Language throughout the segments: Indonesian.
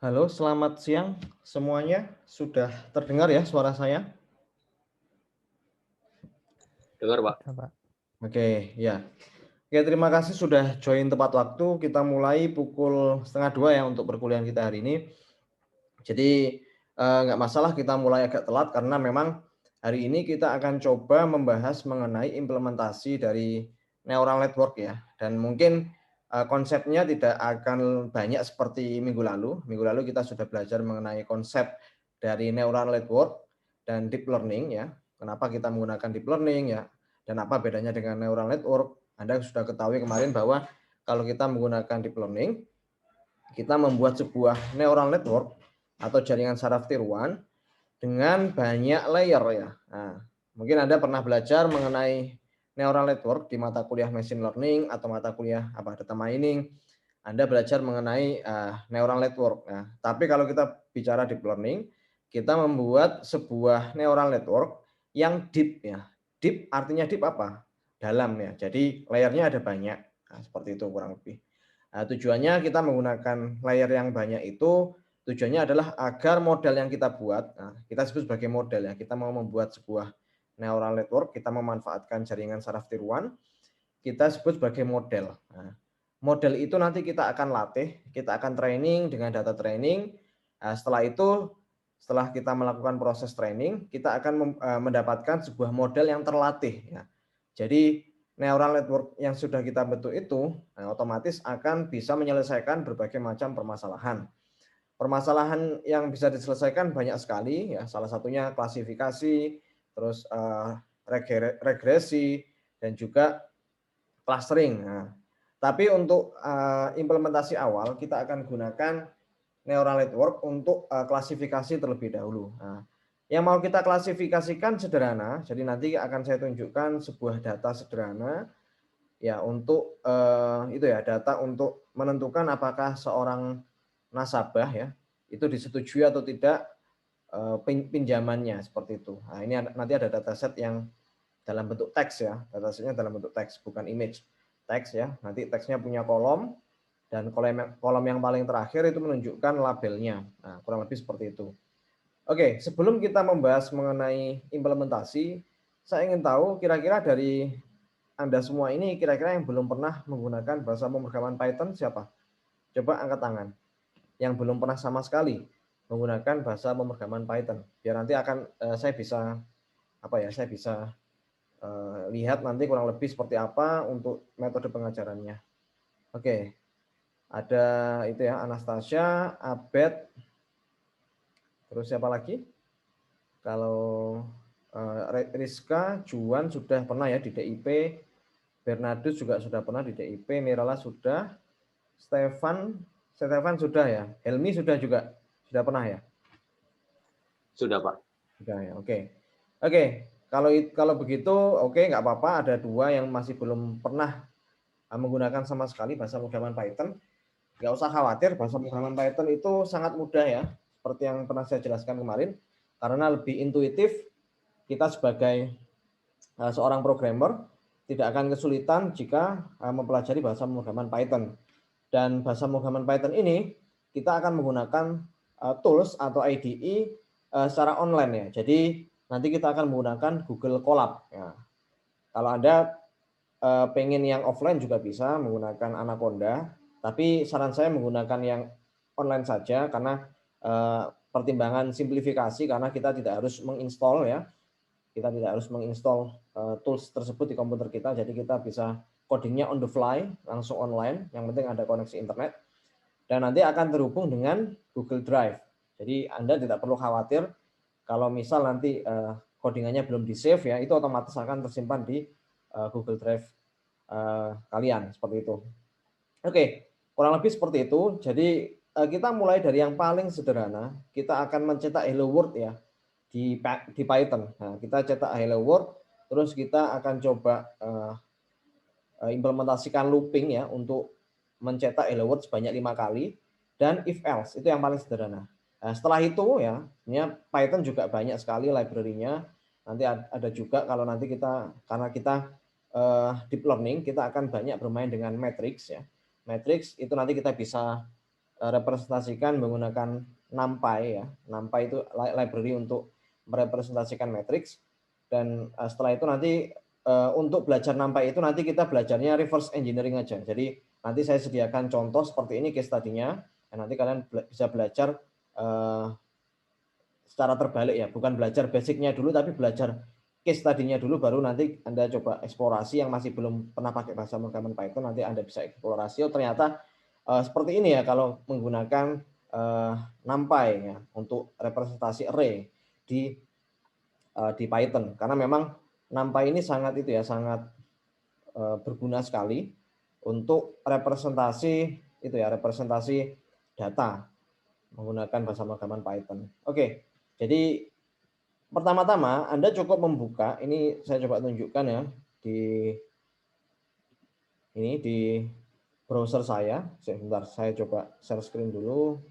Halo, selamat siang semuanya. Sudah terdengar ya suara saya? Dengar, Pak. Sudah, Pak. Oke, ya. Oke, terima kasih sudah join tepat waktu. Kita mulai pukul 1:30 ya untuk perkuliahan kita hari ini. Jadi nggak masalah kita mulai agak telat karena memang hari ini kita akan coba membahas mengenai implementasi dari neural network ya. Dan mungkin konsepnya tidak akan banyak seperti minggu lalu. Minggu lalu kita sudah belajar mengenai konsep dari neural network dan deep learning ya. Kenapa kita menggunakan deep learning ya? Dan apa bedanya dengan neural network? Anda sudah ketahui kemarin bahwa kalau kita menggunakan deep learning, kita membuat sebuah neural network atau jaringan saraf tiruan dengan banyak layer ya. Nah, mungkin Anda pernah belajar mengenai neural network di mata kuliah machine learning atau mata kuliah data mining. Anda belajar mengenai neural network. Nah, tapi kalau kita bicara deep learning, kita membuat sebuah neural network yang deep ya. Deep artinya deep apa? Dalam ya. Jadi layernya ada banyak. Nah, seperti itu kurang lebih. Nah, tujuannya kita menggunakan layer yang banyak itu tujuannya adalah agar model yang kita buat, nah, kita sebut sebagai model ya, kita mau membuat sebuah neural network, kita memanfaatkan jaringan saraf tiruan, kita sebut sebagai model. Nah, model itu nanti kita akan latih, kita akan training dengan data training. Nah, setelah itu, setelah kita melakukan proses training, kita akan mendapatkan sebuah model yang terlatih. Ya. Jadi neural network yang sudah kita bentuk itu otomatis akan bisa menyelesaikan berbagai macam permasalahan. Permasalahan yang bisa diselesaikan banyak sekali ya, salah satunya klasifikasi, terus regresi dan juga clustering. Nah, tapi untuk implementasi awal kita akan gunakan neural network untuk klasifikasi terlebih dahulu. Nah, yang mau kita klasifikasikan sederhana, jadi nanti akan saya tunjukkan sebuah data sederhana ya untuk itu ya, data untuk menentukan apakah seorang nasabah ya itu disetujui atau tidak pinjamannya seperti itu. Nah, ini nanti ada dataset yang dalam bentuk teks ya, datasetnya dalam bentuk teks bukan image, teks ya. Nanti teksnya punya kolom dan kolom yang paling terakhir itu menunjukkan labelnya. Nah, kurang lebih seperti itu. Oke, sebelum kita membahas mengenai implementasi, saya ingin tahu kira-kira dari Anda semua ini kira-kira yang belum pernah menggunakan bahasa pemrograman Python siapa? Coba angkat tangan. Yang belum pernah sama sekali menggunakan bahasa pemrograman Python. Biar nanti akan saya bisa saya bisa lihat nanti kurang lebih seperti apa untuk metode pengajarannya. Oke, ada itu ya Anastasia, Abed, terus siapa lagi? Kalau Rizka, Juan sudah pernah ya di DIP, Bernardus juga sudah pernah di DIP, Mirala sudah, Stefan sudah ya, Helmi sudah juga sudah pernah ya. Sudah, Pak. Sudah ya, oke. Oke, kalau begitu oke nggak apa-apa, ada dua yang masih belum pernah menggunakan sama sekali bahasa pemrograman Python. Nggak usah khawatir, bahasa pemrograman Python itu sangat mudah ya, seperti yang pernah saya jelaskan kemarin, karena lebih intuitif. Kita sebagai seorang programmer tidak akan kesulitan jika mempelajari bahasa pemrograman Python. Dan bahasa pemrograman Python ini kita akan menggunakan tools atau IDE secara online ya. Jadi nanti kita akan menggunakan Google Colab. Ya. Kalau Anda pengen yang offline juga bisa menggunakan Anaconda, tapi saran saya menggunakan yang online saja karena pertimbangan simplifikasi karena kita tidak harus menginstall ya. Kita tidak harus menginstall tools tersebut di komputer kita, jadi kita bisa codingnya on the fly, langsung online, yang penting ada koneksi internet, dan nanti akan terhubung dengan Google Drive. Jadi Anda tidak perlu khawatir kalau misal nanti codingannya belum di-save ya, itu otomatis akan tersimpan di Google Drive kalian, seperti itu. Oke, kurang lebih seperti itu. Jadi kita mulai dari yang paling sederhana, kita akan mencetak Hello World ya di Python. Nah, kita cetak Hello World, terus kita akan coba implementasikan looping ya untuk mencetak Hello World sebanyak 5 kali dan if else itu yang paling sederhana. Nah, setelah itu ya, Python juga banyak sekali library-nya. Nanti ada juga kalau nanti kita karena kita deep learning kita akan banyak bermain dengan matrix ya. Matrix itu nanti kita bisa representasikan menggunakan NumPy ya. NumPy itu library untuk merepresentasikan matriks. Dan setelah itu nanti untuk belajar NumPy itu nanti kita belajarnya reverse engineering aja. Jadi nanti saya sediakan contoh seperti ini case study-nya. Dan nanti kalian bisa belajar secara terbalik ya, bukan belajar basicnya dulu tapi belajar case study-nya dulu, baru nanti Anda coba eksplorasi. Yang masih belum pernah pakai bahasa pemrograman Python, nanti Anda bisa eksplorasi, oh ternyata seperti ini ya kalau menggunakan NumPy ya untuk representasi array di Python, karena memang NumPy ini sangat itu ya, sangat berguna sekali untuk representasi itu ya, representasi data menggunakan bahasa pemrograman Python. Oke, jadi pertama-tama Anda cukup membuka, ini saya coba tunjukkan ya di browser saya. Sebentar, saya coba share screen dulu.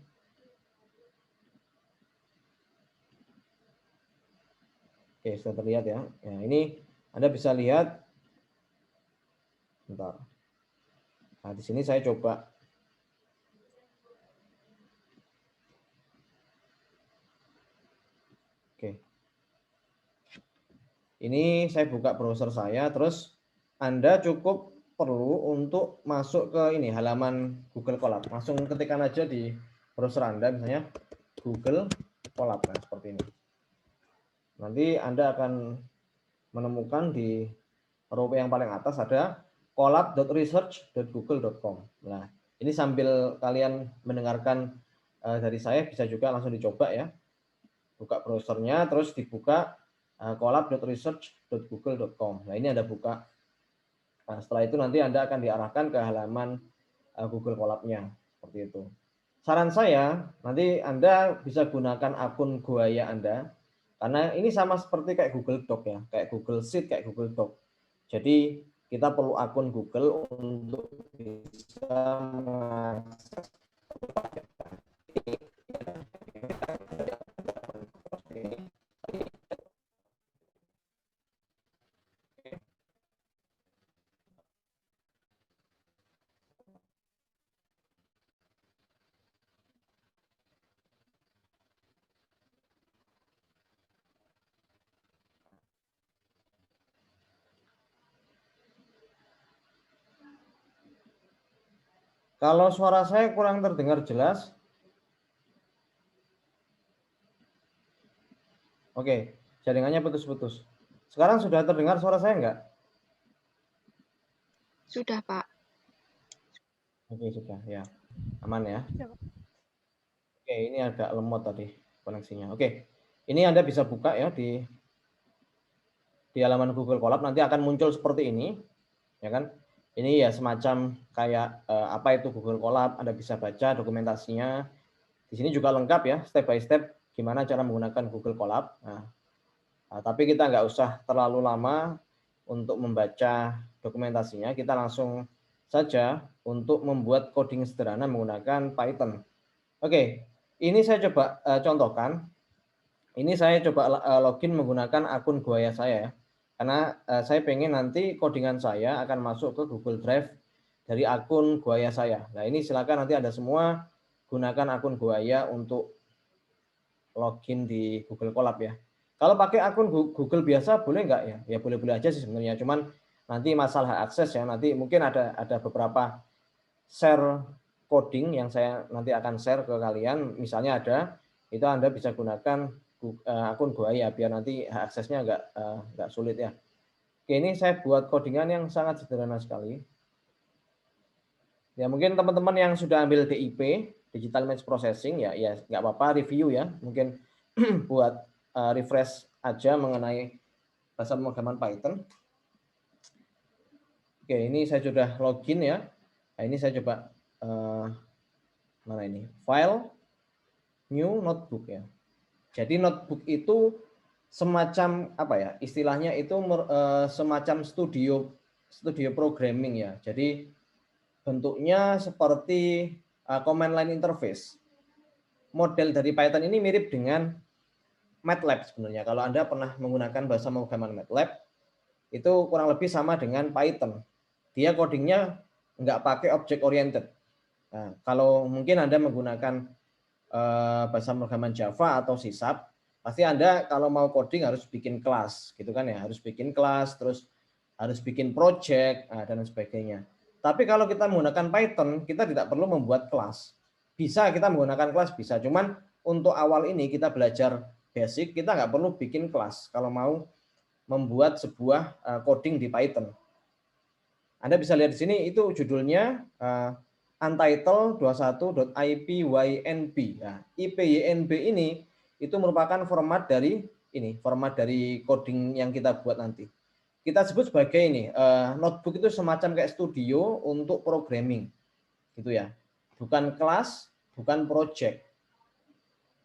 Oke, sudah terlihat ya. Ya, ini Anda bisa lihat. Bentar. Nah, di sini saya coba. Oke. Ini saya buka browser saya, terus Anda cukup perlu untuk masuk ke ini halaman Google Colab. Langsung ketikkan aja di browser Anda misalnya Google Colab, nah seperti ini. Nanti Anda akan menemukan di row yang paling atas ada colab.research.google.com. Nah, ini sambil kalian mendengarkan dari saya bisa juga langsung dicoba ya. Buka browsernya, terus dibuka colab.research.google.com. Nah, ini Anda buka. Nah, setelah itu nanti Anda akan diarahkan ke halaman Google Colab-nya. Seperti itu. Saran saya, nanti Anda bisa gunakan akun Goaya Anda. Karena ini sama seperti kayak Google Doc ya. Kayak Google Sheet, kayak Google Doc. Jadi, kita perlu akun Google untuk bisa mengakses. Kalau suara saya kurang terdengar jelas. Oke, jaringannya putus-putus. Sekarang sudah terdengar suara saya enggak? Sudah, Pak. Oke, sudah ya. Aman ya. Oke, ini agak lemot tadi koneksinya. Oke. Ini Anda bisa buka ya di halaman Google Colab, nanti akan muncul seperti ini. Ya kan? Ini ya semacam kayak apa itu Google Colab, Anda bisa baca dokumentasinya. Di sini juga lengkap ya, step by step gimana cara menggunakan Google Colab. Nah, tapi kita nggak usah terlalu lama untuk membaca dokumentasinya, kita langsung saja untuk membuat coding sederhana menggunakan Python. Oke, ini saya coba contohkan. Ini saya coba login menggunakan akun Goaya saya, karena saya pengen nanti codingan saya akan masuk ke Google Drive dari akun Goaya saya. Nah, ini silakan nanti Anda semua gunakan akun Goaya untuk login di Google Colab ya. Kalau pakai akun Google biasa boleh nggak ya? Ya boleh-boleh aja sih sebenarnya. Cuman nanti masalah akses ya. Nanti mungkin ada beberapa share coding yang saya nanti akan share ke kalian. Misalnya ada, itu Anda bisa gunakan akun Goaya biar nanti aksesnya nggak sulit ya. Oke, ini saya buat codingan yang sangat sederhana sekali. Ya mungkin teman-teman yang sudah ambil DIP, Digital Image Processing, ya nggak apa-apa review ya. Mungkin buat refresh aja mengenai bahasa pemrograman Python. Oke, ini saya sudah login ya. Nah, ini saya coba mana ini? File, new notebook ya. Jadi notebook itu semacam apa ya? Istilahnya itu semacam studio programming ya. Jadi bentuknya seperti command line interface. Model dari Python ini mirip dengan MATLAB sebenarnya. Kalau Anda pernah menggunakan bahasa pemrograman MATLAB, itu kurang lebih sama dengan Python. Dia codingnya nggak pakai object oriented. Nah, kalau mungkin Anda menggunakan bahasa pemrograman Java atau C#, pasti Anda kalau mau coding harus bikin kelas, gitu kan ya, harus bikin kelas, terus harus bikin project, dan sebagainya. Tapi kalau kita menggunakan Python, kita tidak perlu membuat kelas. Bisa kita menggunakan kelas, bisa. Cuman untuk awal ini kita belajar basic, kita nggak perlu bikin kelas kalau mau membuat sebuah coding di Python. Anda bisa lihat di sini itu judulnya untitled 21.ipynb. Nah, ipynb ini itu merupakan format dari coding yang kita buat nanti. Kita sebut sebagai ini notebook itu semacam kayak studio untuk programming, gitu ya. Bukan kelas, bukan project.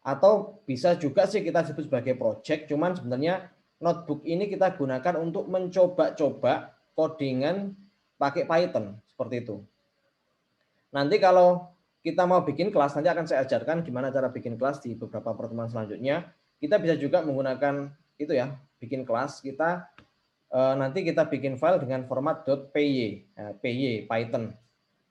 Atau bisa juga sih kita sebut sebagai project, cuman sebenarnya notebook ini kita gunakan untuk mencoba-coba codingan pakai Python, seperti itu. Nanti kalau kita mau bikin kelas, nanti akan saya ajarkan gimana cara bikin kelas di beberapa pertemuan selanjutnya. Kita bisa juga menggunakan itu ya, bikin kelas. Kita nanti kita bikin file dengan format .py, py Python.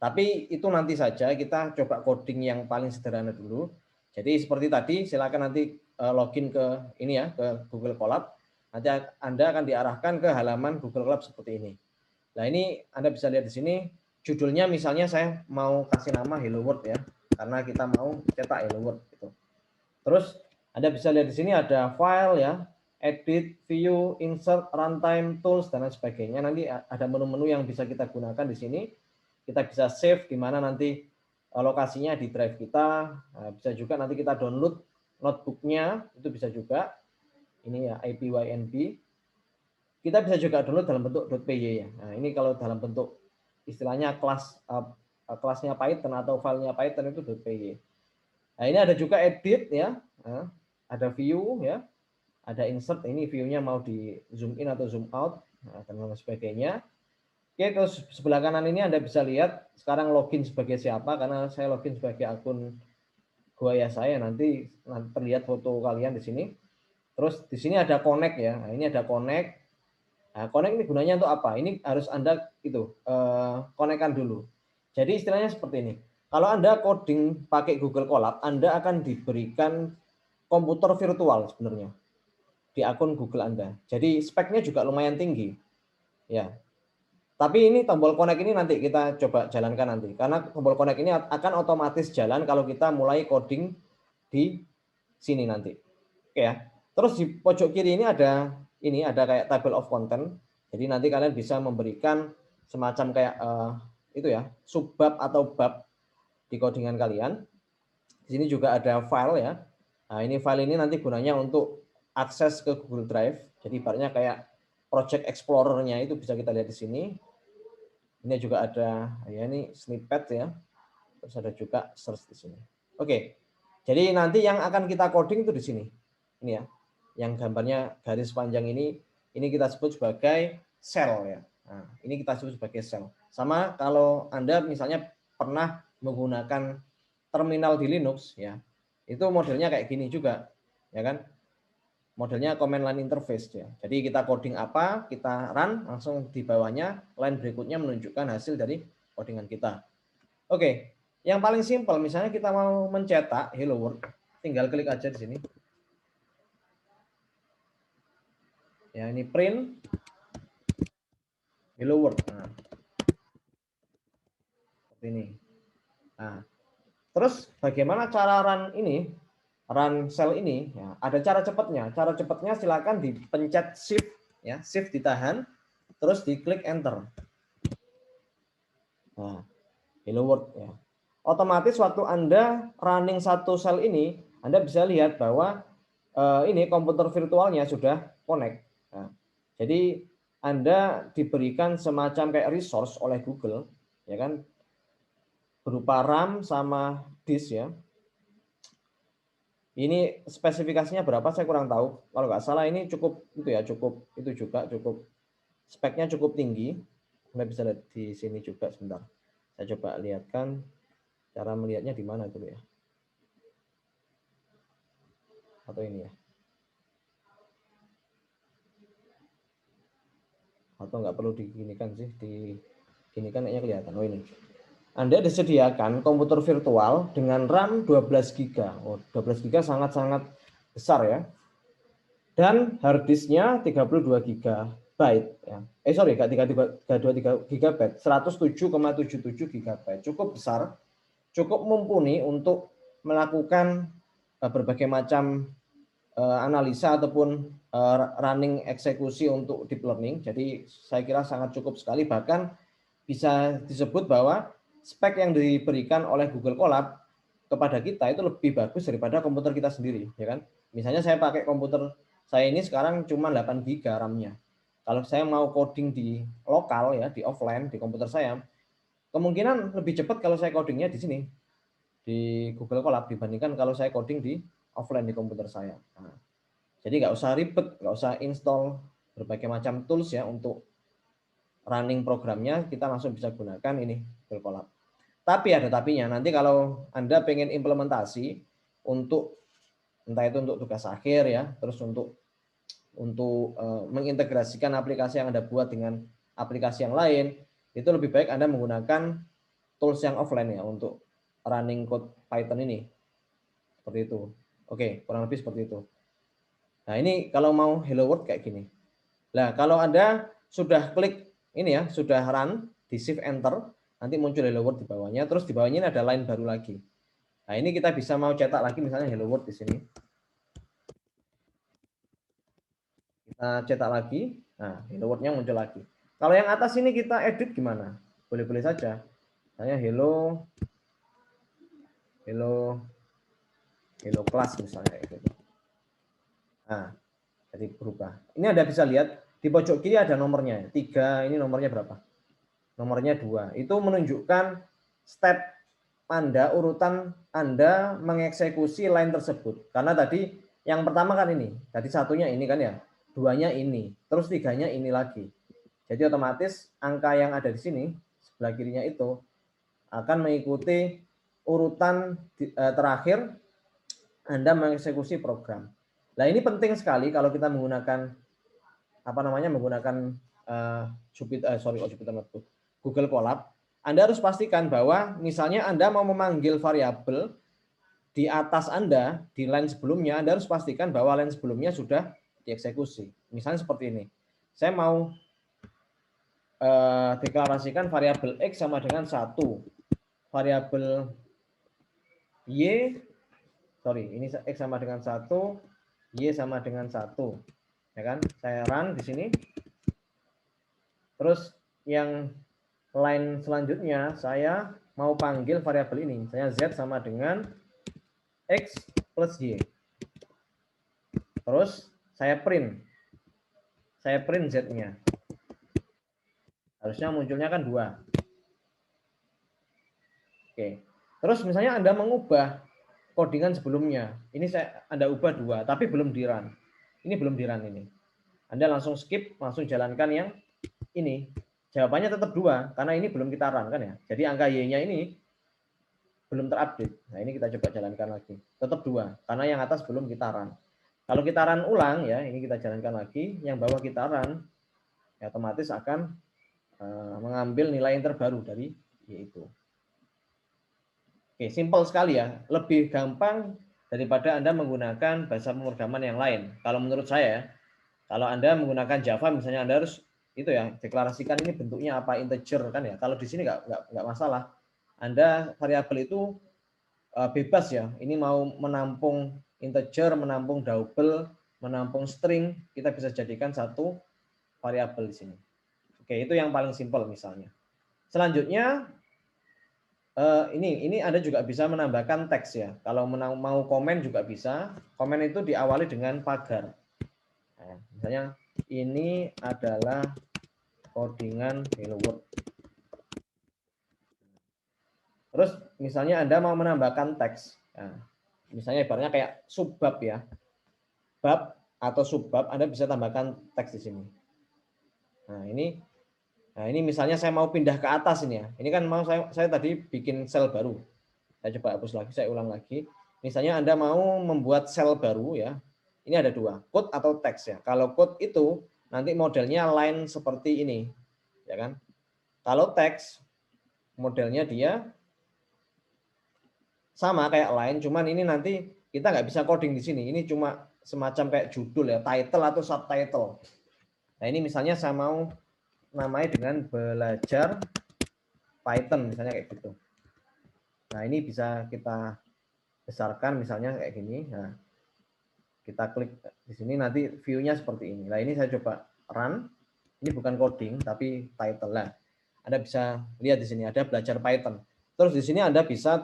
Tapi itu nanti saja, kita coba coding yang paling sederhana dulu. Jadi seperti tadi, silakan nanti login ke ini ya, ke Google Colab. Nanti Anda akan diarahkan ke halaman Google Colab seperti ini. Nah, ini Anda bisa lihat di sini judulnya, misalnya saya mau kasih nama Hello World ya, karena kita mau cetak Hello World gitu. Terus Anda bisa lihat di sini ada file ya, edit, view, insert, runtime, tools, dan lain sebagainya. Nanti ada menu-menu yang bisa kita gunakan di sini. Kita bisa save di mana nanti lokasinya di drive kita. Bisa juga nanti kita download notebooknya, itu bisa juga. Ini ya ipynb. Kita bisa juga download dalam bentuk .py ya. Nah, ini kalau dalam bentuk istilahnya kelasnya Python atau filenya Python itu .py. Nah, ini ada juga edit ya. Nah, ada view ya. Ada insert, ini view-nya mau di zoom in atau zoom out, dan lain sebagainya. Oke, terus sebelah kanan ini Anda bisa lihat sekarang login sebagai siapa, karena saya login sebagai akun Goaya saya, nanti terlihat foto kalian di sini. Terus di sini ada connect ya. Nah, ini ada connect. Nah, connect ini gunanya untuk apa? Ini harus Anda connect-kan dulu. Jadi istilahnya seperti ini. Kalau Anda coding pakai Google Colab, Anda akan diberikan komputer virtual sebenarnya di akun Google Anda. Jadi speknya juga lumayan tinggi. Ya. Tapi ini tombol connect ini nanti kita coba jalankan nanti. Karena tombol connect ini akan otomatis jalan kalau kita mulai coding di sini nanti. Oke ya. Terus di pojok kiri ini ada kayak table of content. Jadi nanti kalian bisa memberikan semacam kayak itu ya, subbab atau bab di codingan kalian. Di sini juga ada file ya. Nah, ini file ini nanti gunanya untuk akses ke Google Drive. Jadi ibaratnya kayak Project Explorer-nya itu bisa kita lihat di sini. Ini juga ada ya, ini snippet ya. Terus ada juga search di sini. Oke. Jadi nanti yang akan kita coding itu di sini. Ini ya. Yang gambarnya garis panjang ini kita sebut sebagai cell ya. Nah, ini kita sebut sebagai cell. Sama kalau Anda misalnya pernah menggunakan terminal di Linux ya. Itu modelnya kayak gini juga, ya kan? Modelnya command line interface ya. Jadi kita coding apa, kita run, langsung di bawahnya line berikutnya menunjukkan hasil dari codingan kita. Oke, yang paling simpel misalnya kita mau mencetak Hello World, tinggal klik aja di sini. Ya, ini print Hello World. Nah, seperti ini. Nah, terus bagaimana cara run ini? Run cell ini ya, ada cara cepatnya. Cara cepatnya silakan dipencet shift ya, shift ditahan, terus diklik enter. Nah, Hello World ya. Otomatis waktu Anda running satu sel ini, Anda bisa lihat bahwa ini komputer virtualnya sudah connect. Nah, jadi Anda diberikan semacam kayak resource oleh Google, ya kan, berupa RAM sama disk ya. Ini spesifikasinya berapa saya kurang tahu. Kalau nggak salah ini cukup itu ya, cukup speknya cukup tinggi. Anda bisa lihat di sini juga sebentar. Saya coba lihatkan cara melihatnya di mana dulu ya. Atau ini ya. Atau nggak perlu diginikan sih, diginikan kayaknya kelihatan. Oh ini. Anda disediakan komputer virtual dengan RAM 12 GB. Oh, 12 GB sangat-sangat besar ya. Dan hard disknya 32 GB ya. Sorry, enggak 32 GB, 107,77 GB. Cukup besar, cukup mumpuni untuk melakukan berbagai macam analisa ataupun running eksekusi untuk deep learning. Jadi saya kira sangat cukup sekali, bahkan bisa disebut bahwa spek yang diberikan oleh Google Colab kepada kita itu lebih bagus daripada komputer kita sendiri, ya kan? Misalnya saya pakai komputer saya ini sekarang cuma 8 GB RAM-nya. Kalau saya mau coding di lokal ya, di offline di komputer saya, kemungkinan lebih cepat kalau saya codingnya di sini di Google Colab dibandingkan kalau saya coding di offline di komputer saya. Nah, jadi nggak usah ribet, nggak usah install berbagai macam tools ya untuk running programnya, kita langsung bisa gunakan ini Google Colab. Tapi ada tapinya, nanti kalau Anda pengen implementasi untuk entah itu untuk tugas akhir ya, terus untuk mengintegrasikan aplikasi yang Anda buat dengan aplikasi yang lain, itu lebih baik Anda menggunakan tools yang offline ya untuk running code Python ini. Seperti itu. Oke, kurang lebih seperti itu. Nah, ini kalau mau Hello World kayak gini. Nah, kalau Anda sudah klik ini ya, sudah run di Shift Enter, nanti muncul Hello World di bawahnya, terus di bawahnya ini ada line baru lagi. Nah, ini kita bisa mau cetak lagi misalnya Hello World di sini. Kita cetak lagi. Nah, Hello World-nya muncul lagi. Kalau yang atas ini kita edit gimana? Boleh-boleh saja. Misalnya hello class misalnya gitu. Nah, jadi berubah. Ini Anda bisa lihat di pojok kiri ada nomornya. 3, ini nomornya berapa? Nomornya 2. Itu menunjukkan step Anda, urutan Anda mengeksekusi line tersebut. Karena tadi yang pertama kan ini, tadi satunya ini kan ya, 2-nya ini, terus 3-nya ini lagi. Jadi otomatis angka yang ada di sini, sebelah kirinya itu, akan mengikuti urutan terakhir Anda mengeksekusi program. Nah, ini penting sekali kalau kita menggunakan menggunakan Google Colab. Anda harus pastikan bahwa misalnya Anda mau memanggil variabel di atas Anda di line sebelumnya, Anda harus pastikan bahwa line sebelumnya sudah dieksekusi. Misalnya seperti ini. Saya mau deklarasikan variabel X sama dengan 1. Variabel Y, ini X sama dengan 1, Y sama dengan 1. Ya kan? Saya run di sini. Terus yang line selanjutnya saya mau panggil variabel ini. Saya Z sama dengan X plus Y. Terus saya print. Saya print Z-nya. Harusnya munculnya kan 2. Oke. Terus misalnya Anda mengubah codingan sebelumnya. Ini Anda ubah 2, tapi belum di-run. Ini belum di-run ini. Anda langsung skip, langsung jalankan yang ini. Jawabannya tetap 2, karena ini belum kita run kan ya. Jadi angka Y-nya ini belum terupdate. Nah, ini kita coba jalankan lagi. Tetap 2, karena yang atas belum kita run. Kalau kita run ulang ya, ini kita jalankan lagi, yang bawah kita run, ya otomatis akan mengambil nilai yang terbaru dari Y itu. Oke, simpel sekali ya. Lebih gampang daripada Anda menggunakan bahasa pemrograman yang lain. Kalau menurut saya, kalau Anda menggunakan Java misalnya Anda harus itu ya, deklarasikan ini bentuknya apa, integer kan ya. Kalau di sini nggak masalah. Anda variabel itu bebas ya. Ini mau menampung integer, menampung double, menampung string, kita bisa jadikan satu variabel di sini. Oke, itu yang paling simpel misalnya. Selanjutnya ini Anda juga bisa menambahkan teks ya. Kalau mau komen juga bisa. Komen itu diawali dengan pagar. Nah, misalnya ini adalah codingan Hello World. Terus misalnya Anda mau menambahkan teks. Nah, misalnya ibaratnya kayak subbab ya. Bab atau subbab Anda bisa tambahkan teks di sini. Nah, ini misalnya saya mau pindah ke atas ini ya. Ini kan mau saya tadi bikin sel baru. Saya coba hapus lagi, saya ulang lagi. Misalnya Anda mau membuat sel baru ya. Ini ada 2, code atau teks ya. Kalau code itu nanti modelnya line seperti ini, ya kan? Kalau teks modelnya dia sama kayak lain, cuman ini nanti kita nggak bisa coding di sini. Ini cuma semacam kayak judul ya, title atau subtitle. Nah ini misalnya saya mau namanya dengan belajar Python misalnya kayak gitu. Nah ini bisa kita besarkan misalnya kayak gini. Nah kita klik di sini nanti view-nya seperti ini. Nah ini saya coba run. Ini bukan coding tapi title lah. Anda bisa lihat di sini ada belajar Python. Terus di sini Anda bisa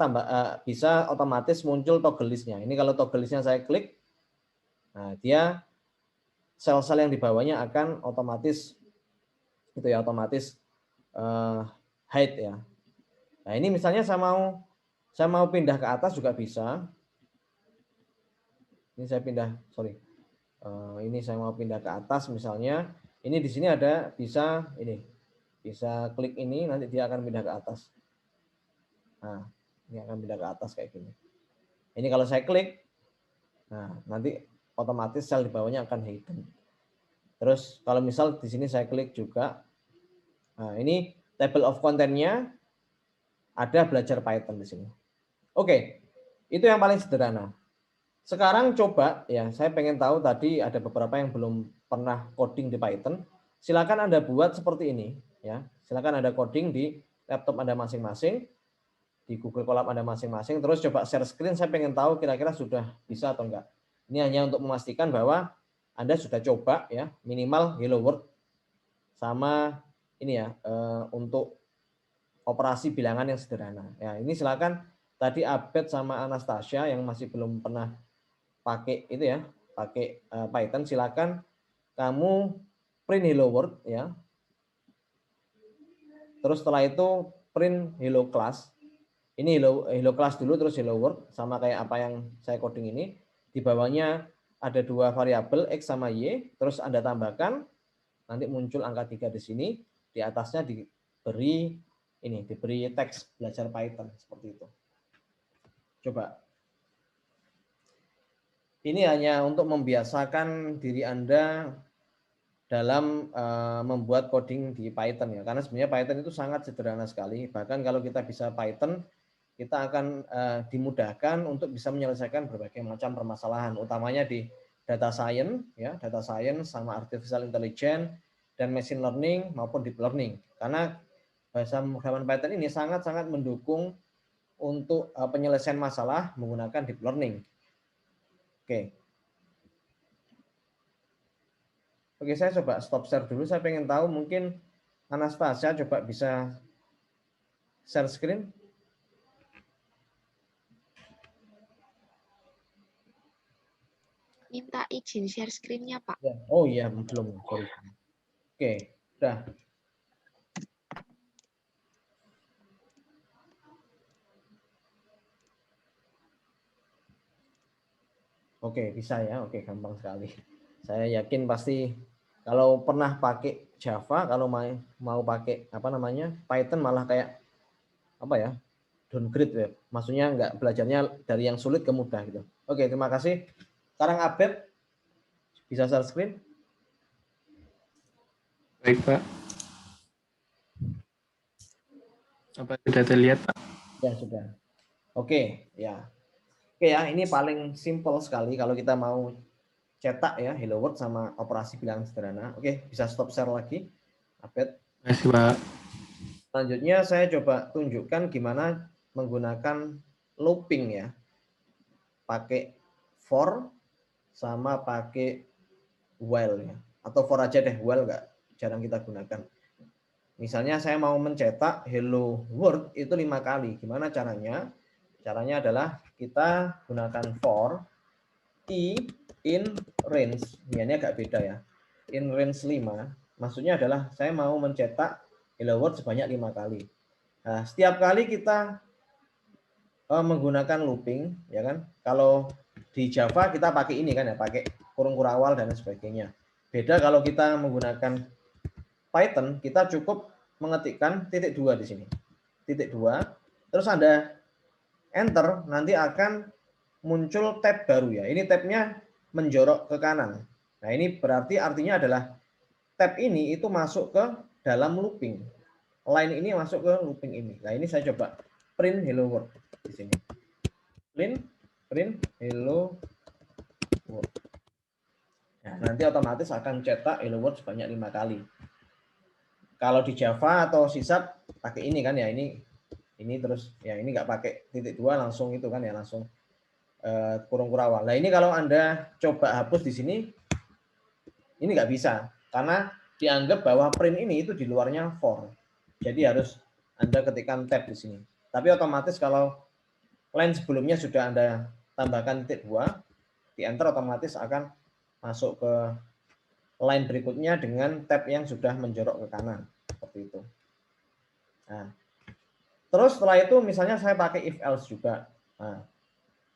bisa otomatis muncul toggle list-nya. Ini kalau toggle list-nya saya klik, nah dia sel-sel yang di bawahnya akan otomatis itu ya otomatis hide ya. Nah ini misalnya saya mau pindah ke atas juga bisa. Ini saya pindah, sorry. Ini saya mau pindah ke atas misalnya. Ini di sini ada bisa klik ini nanti dia akan pindah ke atas. Nah, ini akan pindah ke atas kayak gini. Ini kalau saya klik, nah nanti otomatis sel di bawahnya akan hidden. Terus kalau misal di sini saya klik juga, nah ini table of content-nya ada belajar Python di sini. Oke, itu yang paling sederhana. Sekarang coba ya, saya pengen tahu tadi ada beberapa yang belum pernah coding di Python. Silakan Anda buat seperti ini ya. Silakan Anda coding di laptop Anda masing-masing, di Google Colab Anda masing-masing, terus coba share screen, saya pengen tahu kira-kira sudah bisa atau enggak. Ini hanya untuk memastikan bahwa Anda sudah coba ya, minimal Hello World sama ini ya, untuk operasi bilangan yang sederhana. Ya, ini silakan tadi Abed sama Anastasia yang masih belum pernah pakai itu ya, pakai Python, silakan kamu print Hello World ya. Terus setelah itu print Hello Class. Ini hello class dulu, terus hello world, sama kayak apa yang saya coding ini. Di bawahnya ada dua variabel X sama Y, terus Anda tambahkan, nanti muncul angka 3 di sini, di atasnya diberi teks belajar Python, seperti itu. Coba. Ini hanya untuk membiasakan diri Anda dalam membuat coding di Python ya, karena sebenarnya Python itu sangat sederhana sekali. Bahkan kalau kita bisa Python, kita akan dimudahkan untuk bisa menyelesaikan berbagai macam permasalahan, utamanya di data science ya, data science sama artificial intelligence dan machine learning maupun deep learning. Karena bahasa pemrograman Python ini sangat-sangat mendukung untuk penyelesaian masalah menggunakan deep learning. Oke. Oke, saya coba stop share dulu. Saya pengen tahu mungkin Anastasia coba bisa share screen. Minta izin share screen-nya, Pak. Oh iya, belum. Sorry. Oke, udah. Oke, bisa ya. Oke, gampang sekali. Saya yakin pasti kalau pernah pakai Java, kalau mau pakai Python malah kayak downgrade ya. Maksudnya nggak belajarnya dari yang sulit ke mudah gitu. Oke, terima kasih. Sekarang Abed bisa share screen. Baik, Pak. Apa sudah terlihat, Pak? Ya, sudah. Oke, ya. Oke ya, ini paling simple sekali kalau kita mau cetak ya Hello World sama operasi bilangan sederhana. Oke, bisa stop share lagi. Abed. Terima kasih, Pak. Selanjutnya saya coba tunjukkan gimana menggunakan looping ya. Pakai for sama pakai while ya. Atau for aja deh, while jarang kita gunakan. Misalnya saya mau mencetak hello world itu 5 kali. Gimana caranya? Caranya adalah kita gunakan for i in range. Ini agak beda ya. In range 5. Maksudnya adalah saya mau mencetak hello world sebanyak 5 kali. Nah, setiap kali kita menggunakan looping, ya kan? Kalau di Java kita pakai ini kan ya, pakai kurung kurawal dan sebagainya. Beda kalau kita menggunakan Python, kita cukup mengetikkan titik 2 di sini. Titik 2, terus Anda enter, nanti akan muncul tab baru ya. Ini tabnya menjorok ke kanan. Nah, ini berarti artinya adalah tab ini itu masuk ke dalam looping. line ini masuk ke looping ini. Nah, ini saya coba print hello world di sini. Print hello world. Nah, nanti otomatis akan cetak hello world sebanyak 5 kali. Kalau di Java atau C# pakai ini kan ya, ini terus ya ini nggak pakai titik 2 langsung itu kan ya, langsung kurung kurawal. Nah, ini kalau Anda coba hapus di sini, ini nggak bisa karena dianggap bahwa print ini itu di luarnya for. Jadi harus Anda ketikkan tab di sini. Tapi otomatis kalau line sebelumnya sudah Anda tambahkan titik 2, di enter otomatis akan masuk ke line berikutnya dengan tab yang sudah menjorok ke kanan seperti itu. Nah, terus setelah itu misalnya saya pakai if else juga. Nah,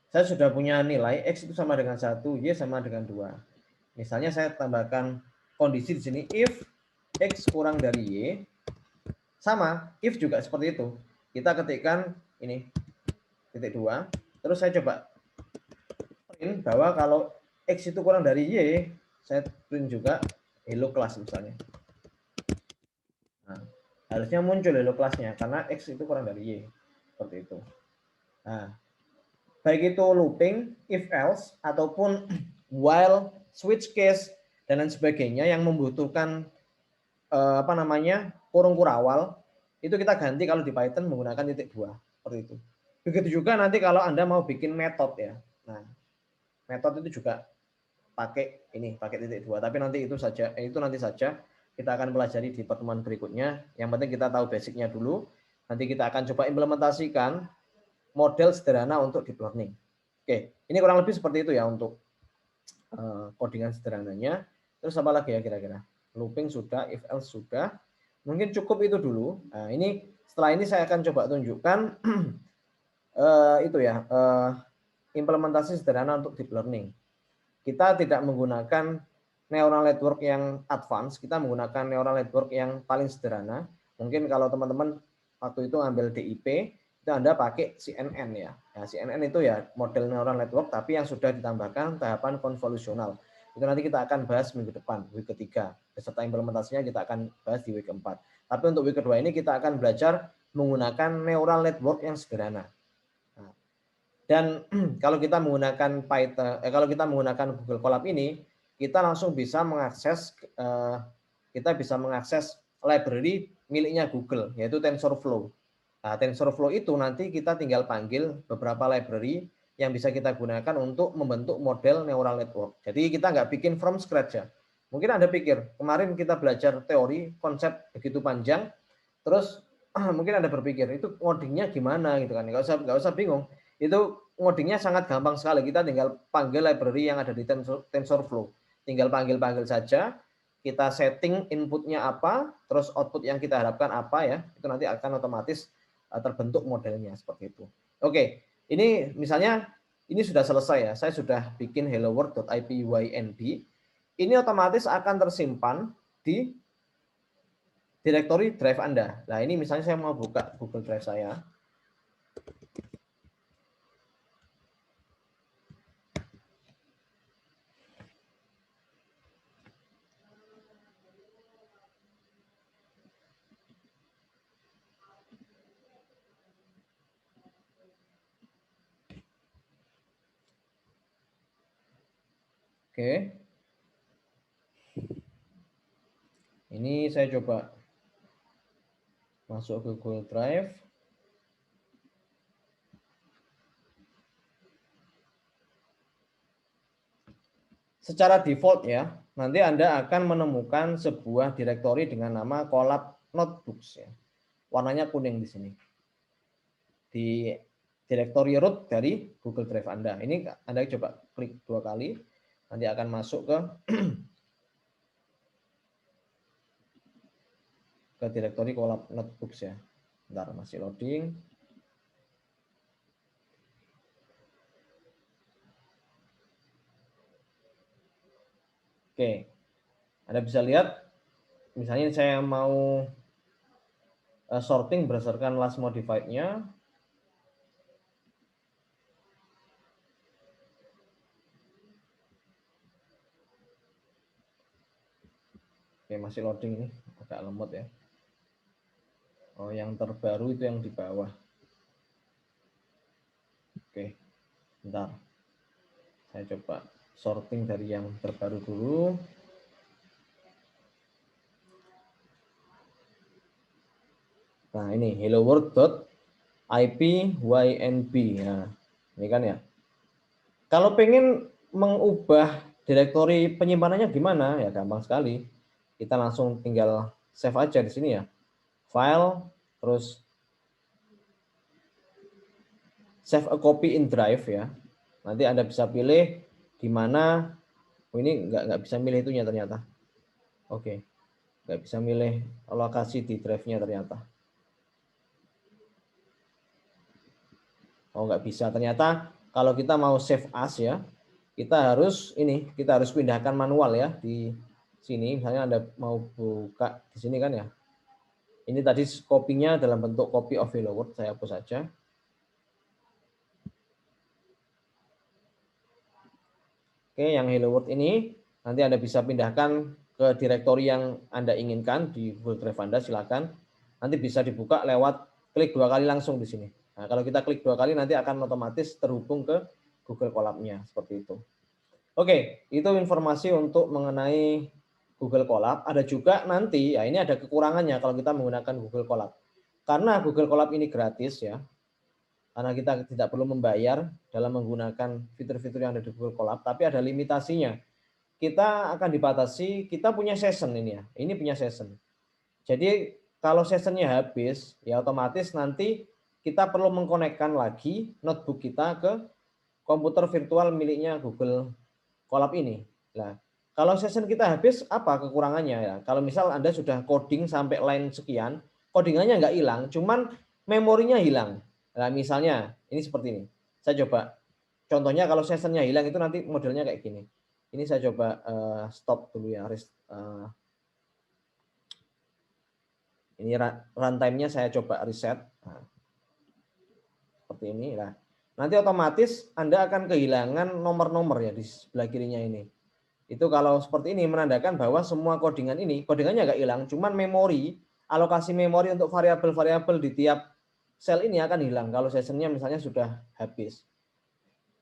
saya sudah punya nilai X itu sama dengan 1, Y sama dengan 2. Misalnya saya tambahkan kondisi di sini if X kurang dari Y, sama if juga seperti itu. Kita ketikkan ini titik 2, terus saya coba print bahwa kalau X itu kurang dari Y, saya print juga hello class misalnya. Nah, harusnya muncul hello class-nya karena X itu kurang dari Y. Seperti itu. Nah, baik itu looping, if else, ataupun while, switch case, dan lain sebagainya yang membutuhkan kurung kurawal, itu kita ganti kalau di Python menggunakan titik 2. Seperti itu. Begitu juga nanti kalau Anda mau bikin metode ya. Nah, metode itu juga pakai titik 2. Tapi nanti itu nanti saja kita akan pelajari di pertemuan berikutnya. Yang penting kita tahu basicnya dulu. Nanti kita akan coba implementasikan model sederhana untuk deep learning. Oke, ini kurang lebih seperti itu ya untuk codingan sederhananya. Terus apa lagi ya kira-kira? Looping sudah, if else sudah. Mungkin cukup itu dulu. Nah, ini setelah ini saya akan coba tunjukkan implementasi sederhana untuk deep learning. Kita tidak menggunakan neural network yang advance, kita menggunakan neural network yang paling sederhana. Mungkin kalau teman-teman waktu itu ambil DIP, itu Anda pakai CNN ya. Nah, CNN itu ya model neural network, tapi yang sudah ditambahkan tahapan konvolusional. Itu nanti kita akan bahas minggu depan, week ketiga. Beserta implementasinya kita akan bahas di week keempat. Tapi untuk week kedua ini kita akan belajar menggunakan neural network yang sederhana. Dan kalau kita menggunakan Python, kalau kita menggunakan Google Colab ini, kita langsung bisa mengakses library miliknya Google, yaitu TensorFlow. Nah, TensorFlow itu nanti kita tinggal panggil beberapa library yang bisa kita gunakan untuk membentuk model neural network. Jadi kita nggak bikin from scratch ya. Mungkin Anda pikir, kemarin kita belajar teori, konsep begitu panjang, terus mungkin Anda berpikir, itu codingnya gimana gitu kan. Nggak usah bingung. Itu ngodingnya sangat gampang sekali. Kita tinggal panggil library yang ada di TensorFlow. Tinggal panggil-panggil saja. Kita setting inputnya apa, terus output yang kita harapkan apa ya. Itu nanti akan otomatis terbentuk modelnya seperti itu. Oke, ini misalnya ini sudah selesai ya. Saya sudah bikin hello world.ipynb. Ini otomatis akan tersimpan di direktori drive Anda. Nah, ini misalnya saya mau buka Google Drive saya. Oke. Ini saya coba masuk ke Google Drive. Secara default ya, nanti Anda akan menemukan sebuah direktori dengan nama Colab Notebooks ya. Warnanya kuning di sini. Di direktori root dari Google Drive Anda. Ini Anda coba klik 2 kali, nanti akan masuk ke direktori Colab Notebooks ya. Bentar, masih loading. Oke, Anda bisa lihat, misalnya saya mau sorting berdasarkan last modified-nya. Oke, masih loading nih, agak lemot ya. Oh, yang terbaru itu yang di bawah. Oke, bentar. Saya coba sorting dari yang terbaru dulu. Nah, ini helloworld.ipynb. Nah, ini kan ya. Kalau pengen mengubah direktori penyimpanannya gimana? Ya gampang sekali. Kita langsung tinggal save aja di sini ya. File, terus save a copy in drive ya. Nanti Anda bisa pilih di mana. Oh, ini nggak bisa milih itunya ternyata. Oke, nggak bisa milih lokasi di drive-nya ternyata. Oh, nggak bisa. Ternyata kalau kita mau save as ya, kita harus pindahkan manual ya di sini. Misalnya Anda mau buka di sini kan ya. Ini tadi kopinya dalam bentuk copy of Hello World, saya hapus saja. Oke, yang Hello World ini nanti Anda bisa pindahkan ke direktori yang Anda inginkan di Google Drive Anda, silakan. Nanti bisa dibuka lewat klik 2 kali langsung di sini. Nah, kalau kita klik 2 kali nanti akan otomatis terhubung ke Google Colab-nya seperti itu. Oke, itu informasi untuk mengenai Google Colab. Ada juga nanti, ya ini ada kekurangannya kalau kita menggunakan Google Colab. Karena Google Colab ini gratis ya, karena kita tidak perlu membayar dalam menggunakan fitur-fitur yang ada di Google Colab, tapi ada limitasinya. Kita akan dibatasi, kita punya session ini ya, ini punya session. Jadi kalau sessionnya habis, ya otomatis nanti kita perlu mengkonekkan lagi notebook kita ke komputer virtual miliknya Google Colab ini. Nah, kalau session kita habis, apa kekurangannya ya? Kalau misal Anda sudah coding sampai line sekian, codingannya nggak hilang, cuman memorinya hilang. Nah, misalnya ini seperti ini. Saya coba. Contohnya kalau sessionnya hilang itu nanti modelnya kayak gini. Ini saya coba stop dulu ya. Ini runtime-nya saya coba reset. Nah, seperti ini. Nah, nanti otomatis Anda akan kehilangan nomor-nomor ya di sebelah kirinya ini. Itu kalau seperti ini menandakan bahwa semua codingannya nggak hilang, cuman alokasi memori untuk variabel-variabel di tiap sel ini akan hilang kalau sessionnya misalnya sudah habis.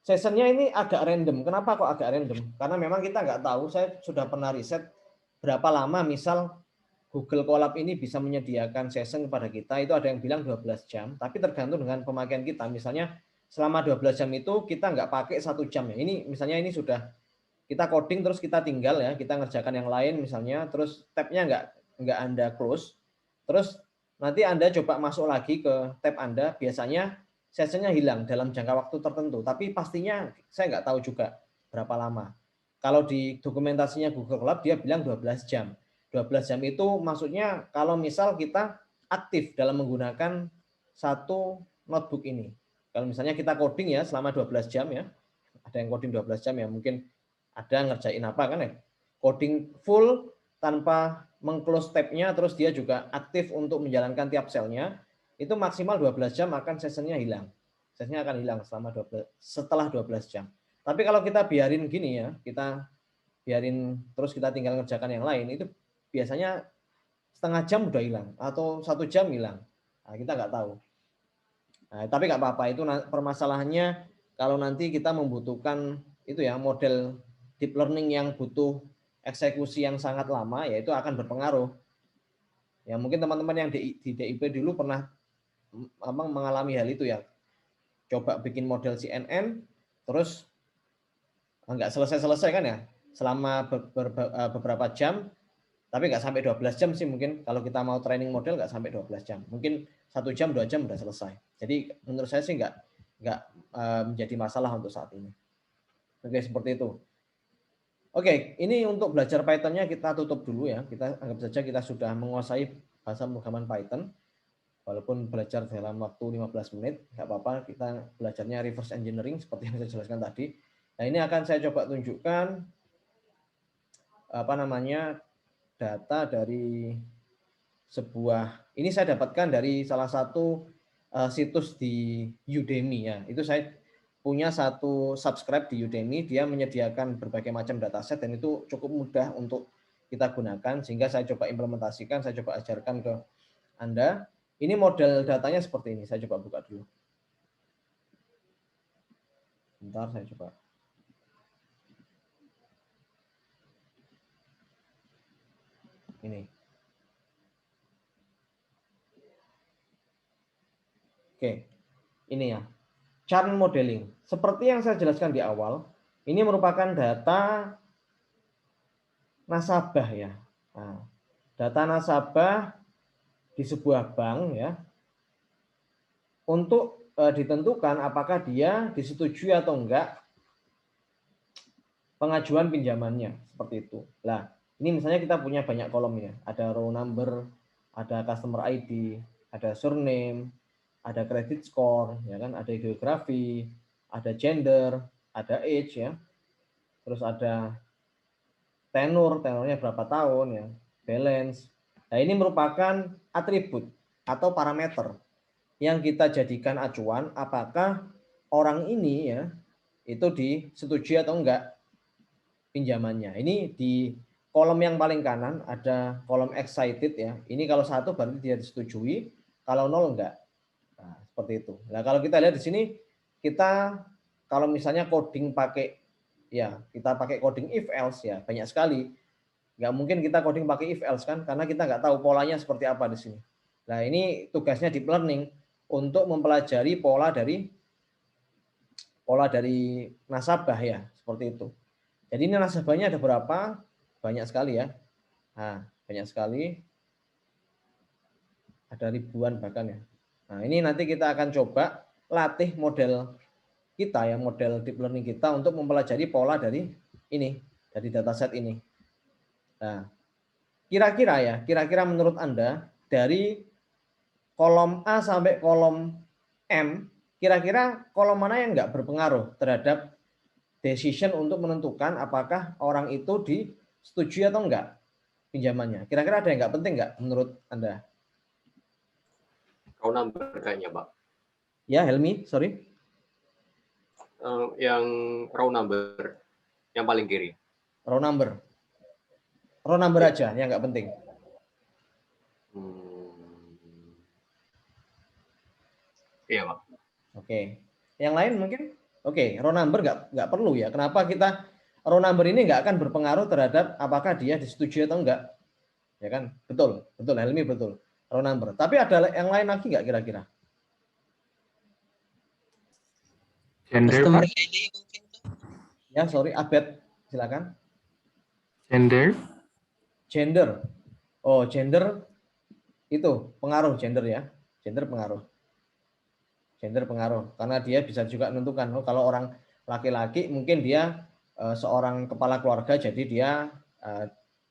Sessionnya ini agak random. Kenapa kok agak random? Karena memang kita nggak tahu, saya sudah pernah riset berapa lama misal Google Colab ini bisa menyediakan session kepada kita, itu ada yang bilang 12 jam, tapi tergantung dengan pemakaian kita. Misalnya selama 12 jam itu kita nggak pakai 1 jam ya. Ini misalnya ini sudah kita coding terus kita tinggal ya, kita ngerjakan yang lain misalnya, terus tab-nya nggak Anda close, terus nanti Anda coba masuk lagi ke tab Anda, biasanya sessionnya hilang dalam jangka waktu tertentu, tapi pastinya saya nggak tahu juga berapa lama. Kalau di dokumentasinya Google Colab dia bilang 12 jam. 12 jam itu maksudnya kalau misal kita aktif dalam menggunakan satu notebook ini. Kalau misalnya kita coding ya selama 12 jam ya, ada yang coding 12 jam ya, mungkin ada ngerjain apa kan ya, coding full tanpa meng-close tab-nya, terus dia juga aktif untuk menjalankan tiap selnya, itu maksimal 12 jam akan sessionnya hilang. Sessionnya akan hilang setelah 12 jam. Tapi kalau kita biarin gini ya, kita biarin terus kita tinggal ngerjakan yang lain, itu biasanya setengah jam udah hilang atau 1 jam hilang. Nah, kita nggak tahu. Nah, tapi nggak apa-apa, itu permasalahannya kalau nanti kita membutuhkan itu ya model deep learning yang butuh eksekusi yang sangat lama, ya itu akan berpengaruh. Ya mungkin teman-teman yang di DIP dulu pernah mengalami hal itu ya. Coba bikin model CNN, terus nggak selesai-selesai kan ya, selama beberapa jam, tapi nggak sampai 12 jam sih mungkin. Kalau kita mau training model nggak sampai 12 jam. Mungkin 1 jam, 2 jam udah selesai. Jadi menurut saya sih nggak menjadi masalah untuk saat ini. Oke, seperti itu. Oke, ini untuk belajar Python-nya kita tutup dulu ya. Kita anggap saja kita sudah menguasai bahasa pemrograman Python. Walaupun belajar dalam waktu 15 menit, nggak apa-apa, kita belajarnya reverse engineering seperti yang saya jelaskan tadi. Nah, ini akan saya coba tunjukkan data dari sebuah, ini saya dapatkan dari salah satu situs di Udemy ya. Itu saya punya satu subscribe di Udemy, dia menyediakan berbagai macam dataset dan itu cukup mudah untuk kita gunakan, sehingga saya coba implementasikan, saya coba ajarkan ke Anda. Ini model datanya seperti ini. Saya coba buka dulu. Bentar, saya coba. Ini. Oke, ini ya. Chart modeling. Seperti yang saya jelaskan di awal, ini merupakan data nasabah ya. Nah, data nasabah di sebuah bank ya. Untuk ditentukan apakah dia disetujui atau enggak pengajuan pinjamannya, seperti itu. Nah, ini misalnya kita punya banyak kolom ya. Ada row number, ada customer ID, ada surname, ada credit score, ya kan, ada geografi, ada gender, ada age ya, terus ada tenornya berapa tahun ya, balance. Nah ini merupakan atribut atau parameter yang kita jadikan acuan apakah orang ini ya itu disetujui atau enggak pinjamannya. Ini di kolom yang paling kanan ada kolom excited ya. Ini kalau 1 berarti dia disetujui, kalau 0 enggak. Nah, seperti itu. Nah, kalau kita lihat di sini, kita kalau misalnya coding pakai, ya kita pakai coding if else ya, banyak sekali. Nggak mungkin kita coding pakai if else kan, karena kita nggak tahu polanya seperti apa di sini. Nah, ini tugasnya deep learning untuk mempelajari pola dari nasabah ya, seperti itu. Jadi ini nasabahnya ada berapa? Banyak sekali ya. Nah, banyak sekali. Ada ribuan bahkan ya. Nah, ini nanti kita akan coba latih model kita ya, model deep learning kita untuk mempelajari pola dari ini, dari dataset ini. Nah, kira-kira menurut Anda dari kolom A sampai kolom M, kira-kira kolom mana yang nggak berpengaruh terhadap decision untuk menentukan apakah orang itu disetujui atau enggak pinjamannya? Kira-kira ada yang nggak penting nggak menurut Anda? Row number kayaknya, Pak. Ya, Helmi, sorry. Yang row number, yang paling kiri. Row number. Row number aja, yang nggak penting. Iya, Pak. Oke. Yang lain mungkin? Oke, row number nggak perlu ya. Kenapa kita row number ini nggak akan berpengaruh terhadap apakah dia disetujui atau enggak? Ya kan? Betul, Helmi betul. Row number. Tapi ada yang lain lagi nggak kira-kira? Gender, Pak. Ya, sorry, Abed, silakan. Gender. Oh, gender itu pengaruh gender ya. Gender pengaruh. Karena dia bisa juga menentukan kalau orang laki-laki mungkin dia seorang kepala keluarga jadi dia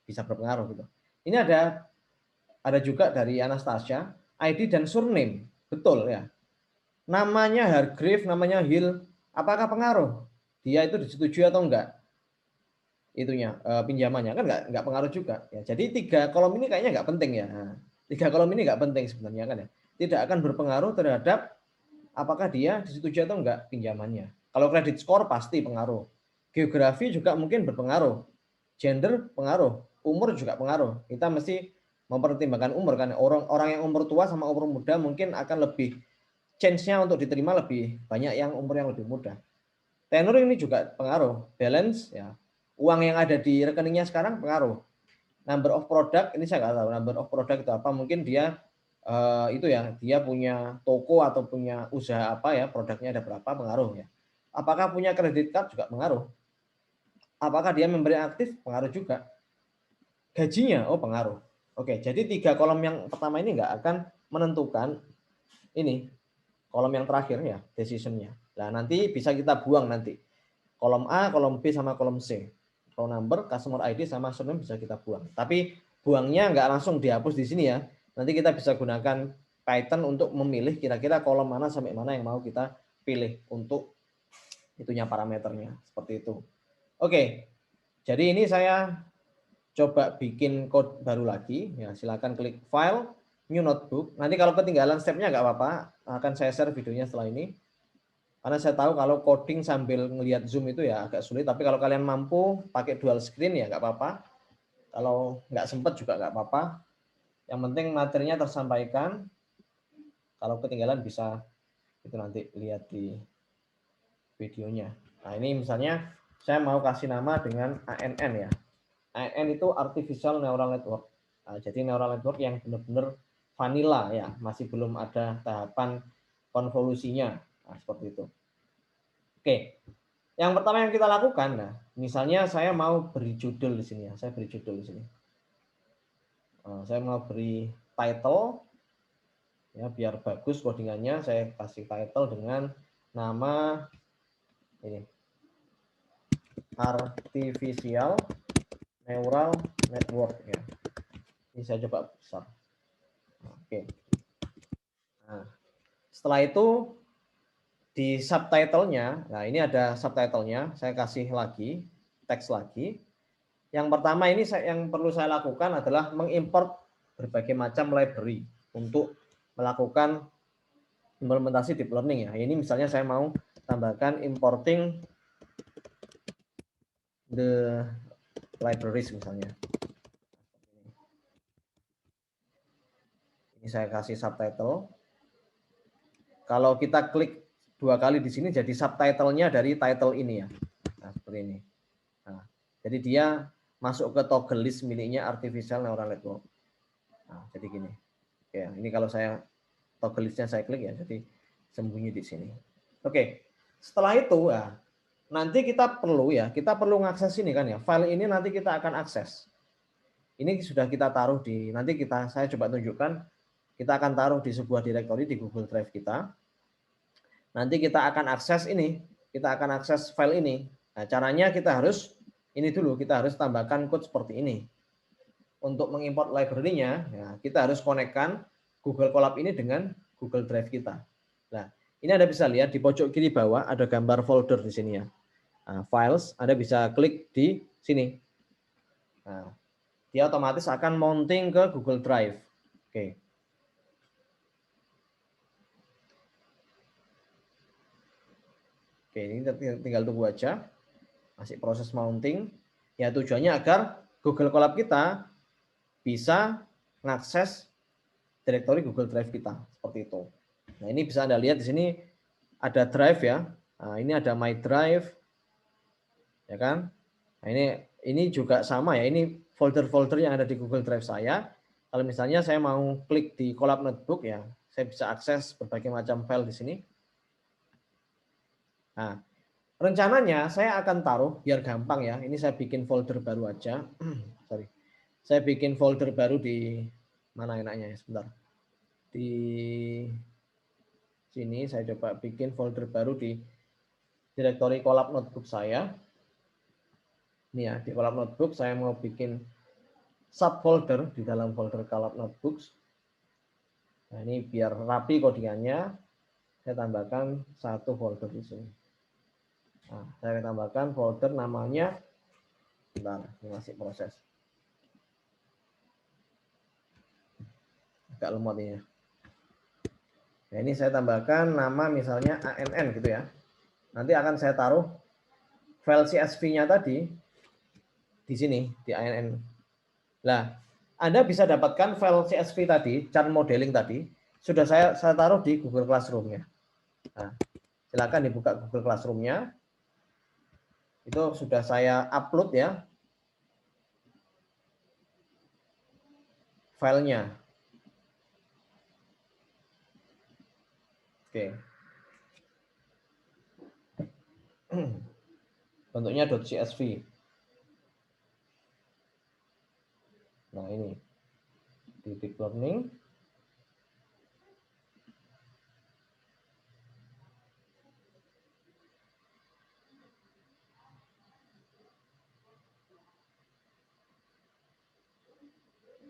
bisa berpengaruh gitu. Ini ada juga dari Anastasia, ID dan surname. Betul ya. Namanya Hargrave, namanya Hill, apakah pengaruh? Dia itu disetujui atau enggak? Itunya pinjamannya kan enggak pengaruh juga ya. Jadi 3 kolom ini kayaknya enggak penting ya. Nah, 3 kolom ini enggak penting sebenarnya kan ya. Tidak akan berpengaruh terhadap apakah dia disetujui atau enggak pinjamannya. Kalau kredit skor pasti pengaruh. Geografi juga mungkin berpengaruh. Gender pengaruh. Umur juga pengaruh. Kita mesti mempertimbangkan umur kan. Orang yang umur tua sama umur muda mungkin akan lebih chance-nya untuk diterima lebih banyak yang umur yang lebih muda. Tenor ini juga pengaruh. Balance ya. Uang yang ada di rekeningnya sekarang pengaruh. Number of product ini saya nggak tahu. Number of product itu apa? Mungkin dia itu ya, dia punya toko atau punya usaha apa ya, produknya ada berapa, pengaruh ya. Apakah punya kredit card juga pengaruh. Apakah dia memberi aktif, pengaruh juga. Gajinya, oh pengaruh. Oke, jadi 3 kolom yang pertama ini nggak akan menentukan ini kolom yang terakhir ya, decision-nya. Nah nanti bisa kita buang nanti. Kolom A, kolom B sama kolom C. Row number, customer ID sama surname bisa kita buang. Tapi buangnya nggak langsung dihapus di sini ya. Nanti kita bisa gunakan Python untuk memilih kira-kira kolom mana sampai mana yang mau kita pilih untuk itunya parameternya. Seperti itu. Oke, jadi ini saya coba bikin code baru lagi. Ya, silakan klik File, New Notebook. Nanti kalau ketinggalan step-nya nggak apa-apa, akan saya share videonya setelah ini. Karena saya tahu kalau coding sambil ngelihat Zoom itu ya agak sulit. Tapi kalau kalian mampu pakai dual screen ya nggak apa-apa. Kalau nggak sempat juga nggak apa-apa. Yang penting materinya tersampaikan. Kalau ketinggalan bisa itu nanti lihat di videonya. Nah, ini misalnya saya mau kasih nama dengan ANN ya. ANN itu Artificial Neural Network. Nah, jadi neural network yang benar-benar vanilla ya, masih belum ada tahapan konvolusinya. Nah, seperti itu. Oke. Yang pertama yang kita lakukan, nah, misalnya saya mau beri judul di sini ya. Saya beri judul di sini. Saya mau beri title ya, biar bagus codingannya. Saya kasih title dengan nama ini, Artificial Neural Network ya. Ini saya coba besar. Oke. Nah, setelah itu di subtitlenya, nah ini ada subtitlenya, saya kasih lagi teks lagi. Yang pertama ini yang perlu saya lakukan adalah mengimport berbagai macam library untuk melakukan implementasi deep learning ya. Ini misalnya saya mau tambahkan importing the libraries misalnya. Ini saya kasih subtitle. Kalau kita klik 2 kali di sini jadi subtitlenya dari title ini ya. Nah, seperti ini. Nah, jadi dia masuk ke toggle list miliknya Artificial Neural Network. Nah, jadi gini. Oke, ini kalau saya toggle listnya saya klik ya, jadi sembunyi di sini. Oke, setelah itu ya, nanti kita perlu ngakses ini kan ya. File ini nanti kita akan akses. Ini sudah kita taruh di, saya coba tunjukkan, kita akan taruh di sebuah direktori di Google Drive kita. Nanti kita akan akses ini, kita akan akses file ini. Nah, caranya kita harus kita harus tambahkan code seperti ini. Untuk mengimport library-nya, ya, kita harus konekkan Google Colab ini dengan Google Drive kita. Nah, ini Anda bisa lihat di pojok kiri bawah ada gambar folder di sini ya. Nah, files, Anda bisa klik di sini. Nah, dia otomatis akan mounting ke Google Drive. Oke. Oke, ini tinggal tunggu aja. Masih proses mounting. Ya, tujuannya agar Google Colab kita bisa mengakses direktori Google Drive kita. Seperti itu. Nah, ini bisa Anda lihat di sini ada drive ya. Nah, ini ada My Drive. Ya kan? Nah, ini juga sama ya. Ini folder-folder yang ada di Google Drive saya. Kalau misalnya saya mau klik di Colab Notebook ya, saya bisa akses berbagai macam file di sini. Nah, rencananya saya akan taruh biar gampang ya. Ini saya bikin folder baru aja. Sorry. Saya bikin folder baru di mana enaknya ya, sebentar. Di sini saya coba bikin folder baru di direktori Colab Notebook saya. Ini ya, di Colab Notebook saya mau bikin subfolder di dalam folder Colab Notebooks. Nah, ini biar rapi codingannya, saya tambahkan satu folder di sini. Nah, saya tambahkan folder namanya, bentar, ini masih proses. Agak lemot ini ya. Nah, ini saya tambahkan nama misalnya ANN gitu ya. Nanti akan saya taruh file CSV-nya tadi di sini, di ANN. Nah, Anda bisa dapatkan file CSV tadi, chart modeling tadi, sudah saya taruh di Google Classroom-nya. Nah, silakan dibuka Google Classroom-nya. Itu sudah saya upload ya filenya. Oke. Bentuknya .csv. Nah, ini di deep learning.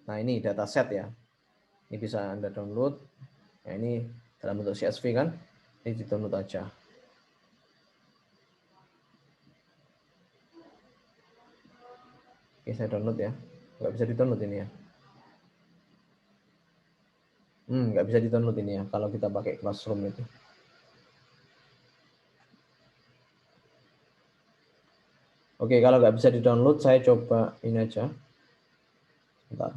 Nah, ini dataset ya. Ini bisa Anda download. Nah, ini dalam bentuk CSV kan. Ini di-download aja. Oke, saya download ya. Nggak bisa di-download ini ya. Nggak bisa di-download ini ya, kalau kita pakai Classroom itu. Oke, kalau nggak bisa di-download, saya coba ini aja. Bentar.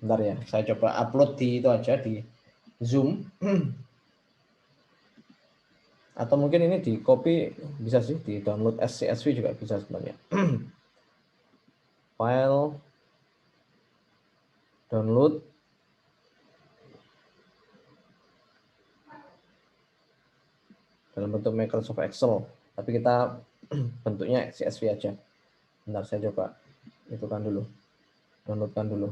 Bentar ya, saya coba upload di itu aja di Zoom. Atau mungkin ini di copy bisa sih, di download SCSV juga bisa sebenarnya. File download dalam bentuk Microsoft Excel, tapi kita bentuknya CSV aja. Bentar saya coba itukan dulu, downloadkan dulu.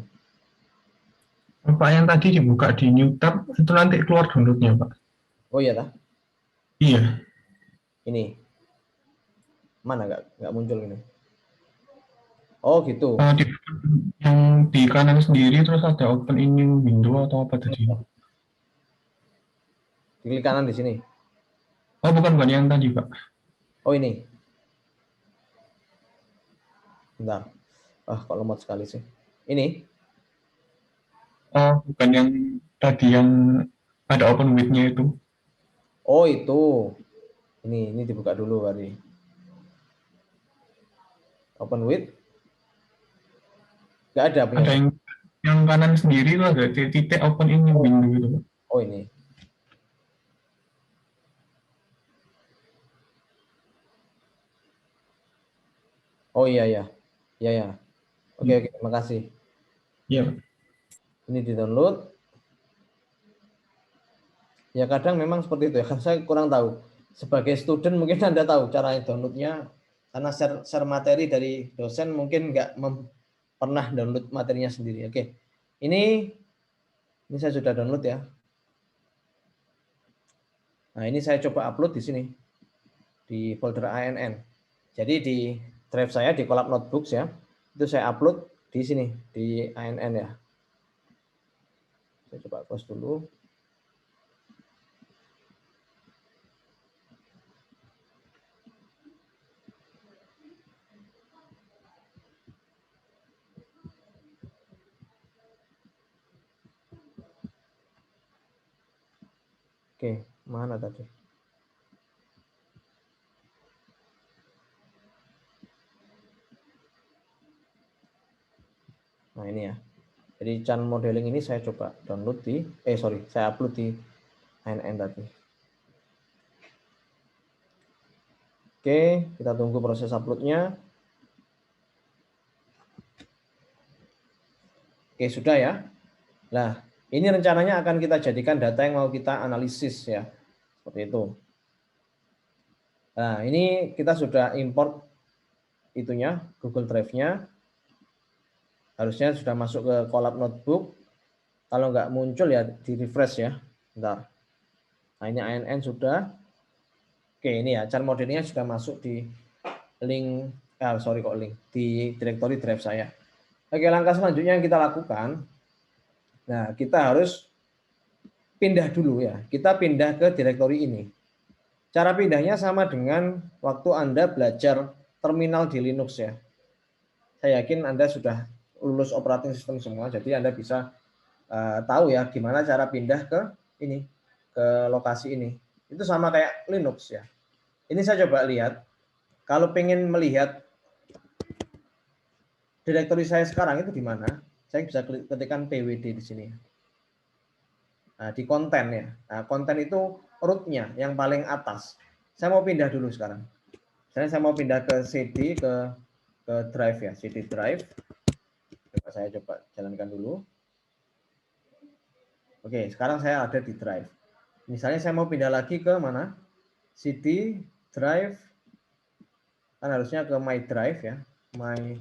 Pak yang tadi dibuka di new tab itu nanti keluar downloadnya Pak. Oh iya tah? Iya. Ini mana nggak muncul ini? Oh gitu. Yang di kanan sendiri terus ada open in new window atau apa tadi? Klik kanan di sini. Oh bukan yang tadi Pak. Oh ini. Bentar. Ah kok lemot sekali sih. Ini. Oh bukan yang tadi yang ada open with-nya itu. Oh itu. Ini dibuka dulu Bari. Open with. Nggak ada punya. Ada yang kanan sendiri itu ada titik open in new window gitu Pak. Oh ini. Oh iya ya. Iya ya. Oke, terima kasih. Iya Pak. Ini di-download. Ya kadang memang seperti itu ya. Kan saya kurang tahu. Sebagai student mungkin Anda tahu cara downloadnya, karena share materi dari dosen mungkin nggak pernah download materinya sendiri. Oke, ini saya sudah download ya. Nah ini saya coba upload di sini di folder ANN. Jadi di drive saya di Colab Notebooks ya, itu saya upload di sini di ANN ya. Saya coba close dulu. Oke, mana tadi? Nah ini ya. Jadi channel modeling ini saya coba download di, saya upload di ANN tadi. Oke, kita tunggu proses uploadnya. Oke, sudah ya. Nah, ini rencananya akan kita jadikan data yang mau kita analisis ya. Seperti itu. Nah, ini kita sudah import itunya, Google Drive-nya. Harusnya sudah masuk ke Colab Notebook. Kalau nggak muncul ya di refresh ya. Bentar. Nah, ini ANN sudah. Oke, ini ya, channel modelingnya sudah masuk di link, di directory drive saya. Oke, langkah selanjutnya yang kita lakukan, nah kita harus pindah dulu ya. Kita pindah ke directory ini. Cara pindahnya sama dengan waktu Anda belajar terminal di Linux ya. Saya yakin Anda sudah lulus operating system semua, jadi Anda bisa tahu ya gimana cara pindah ke ini, ke lokasi ini. Itu sama kayak Linux ya. Ini saya coba lihat. Kalau pengen melihat direktori saya sekarang itu di mana, saya bisa ketikkan pwd di sini. Nah, di konten ya. Nah, konten itu root-nya yang paling atas. Saya mau pindah dulu sekarang. Misalnya saya mau pindah ke CD, ke drive ya, CD drive. Saya coba jalankan dulu. Oke, sekarang saya ada di drive. Misalnya saya mau pindah lagi ke mana? CD drive. Kan harusnya ke my drive ya. My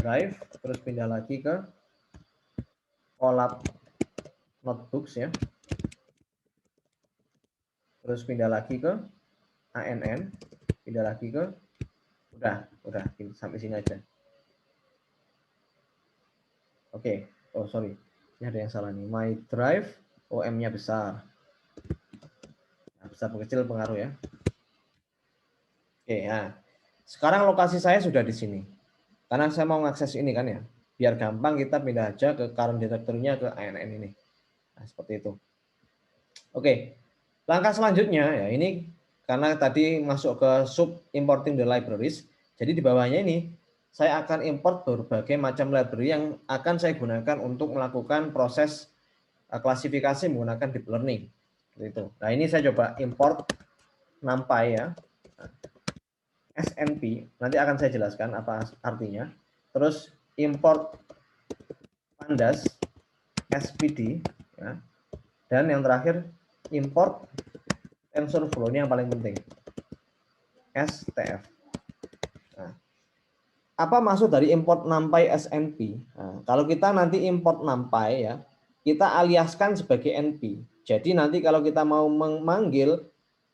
drive, terus pindah lagi ke Colab Notebooks ya. Terus pindah lagi ke ANN, pindah lagi ke udah sampai sini aja. Oke. Oh sorry, ini ada yang salah nih. My drive, OM-nya besar. Nah, besar kecil pengaruh ya. Oke, nah sekarang lokasi saya sudah di sini. Karena saya mau mengakses ini kan ya, biar gampang kita pindah aja ke current directory-nya ke ANN ini. Nah, seperti itu. Oke, langkah selanjutnya ya ini karena tadi masuk ke sub importing the libraries, jadi di bawahnya ini saya akan import berbagai macam library yang akan saya gunakan untuk melakukan proses klasifikasi menggunakan deep learning. Gitu. Nah, ini saya coba import NumPy ya. SNP, nanti akan saya jelaskan apa artinya. Terus import Pandas, SPD, ya. Dan yang terakhir import TensorFlow, ini yang paling penting, STF. Nah, apa maksud dari import NumPy SNP? Nah, kalau kita nanti import NumPy ya, kita aliaskan sebagai NP. Jadi nanti kalau kita mau memanggil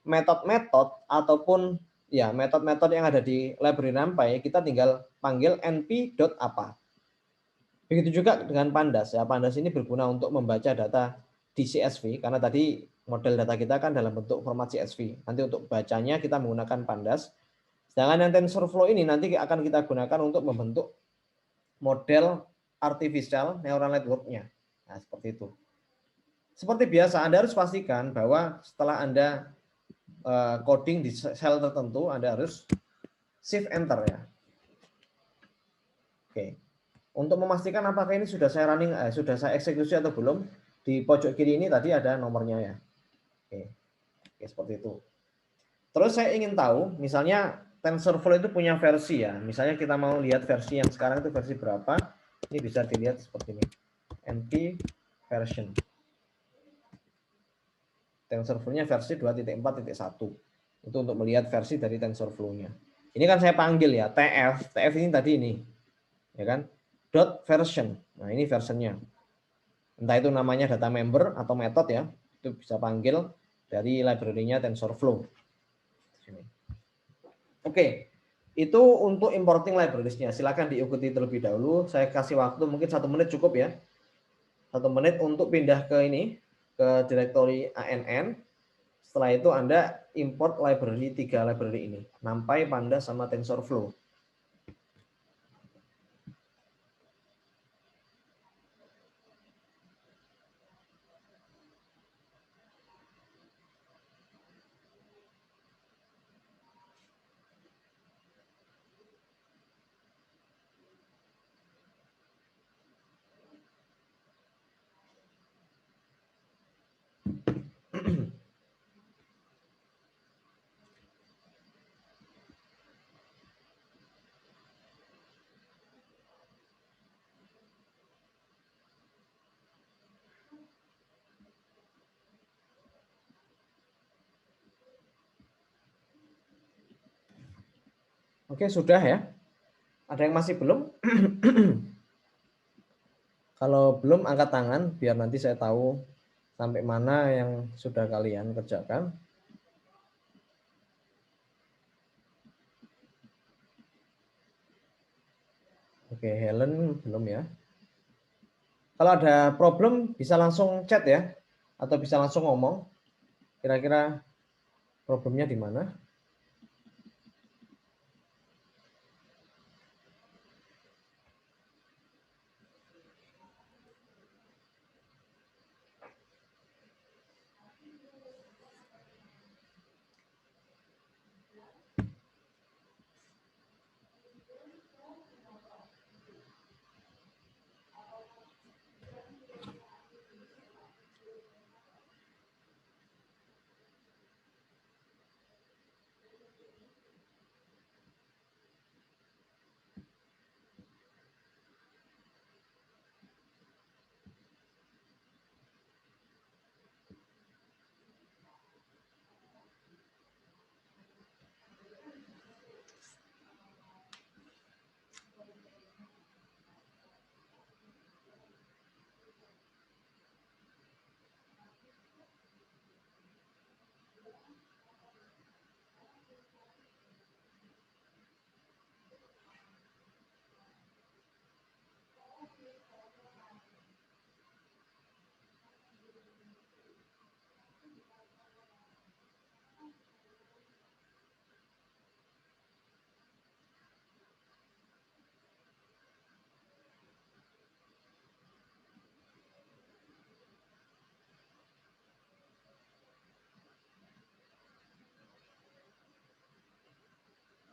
metode-metode ataupun ya metode-metode yang ada di library NumPy, kita tinggal panggil np.apa. Begitu juga dengan Pandas ya. Pandas ini berguna untuk membaca data di CSV karena tadi model data kita kan dalam bentuk format CSV. Nanti untuk bacanya kita menggunakan Pandas. Sedangkan yang TensorFlow ini nanti akan kita gunakan untuk membentuk model artificial neural network-nya. Nah, seperti itu. Seperti biasa, Anda harus pastikan bahwa setelah Anda coding di sel tertentu, Anda harus shift enter ya. Oke. Untuk memastikan apakah ini sudah saya running, sudah saya eksekusi atau belum, di pojok kiri ini tadi ada nomornya ya. Oke. Oke, seperti itu. Terus saya ingin tahu, misalnya TensorFlow itu punya versi ya. Misalnya kita mau lihat versi yang sekarang itu versi berapa. Ini bisa dilihat seperti ini. NP version. TensorFlow-nya versi 2.4.1. Itu untuk melihat versi dari TensorFlow-nya. Ini kan saya panggil ya, TF. TF ini tadi ini. Ya kan? Dot version. Nah, ini versionnya. Entah itu namanya data member atau metode ya. Itu bisa panggil dari library-nya TensorFlow. Oke. Itu untuk importing libraries-nya. Silakan diikuti terlebih dahulu. Saya kasih waktu mungkin 1 menit cukup ya. 1 menit untuk pindah ke ini, ke directory ANN. Setelah itu Anda import library 3 library ini. NumPy, Pandas, sama TensorFlow. Oke, sudah ya. Ada yang masih belum? Kalau belum, angkat tangan biar nanti saya tahu sampai mana yang sudah kalian kerjakan. Oke, Helen belum ya. Kalau ada problem bisa langsung chat ya, atau bisa langsung ngomong. Kira-kira problemnya di mana?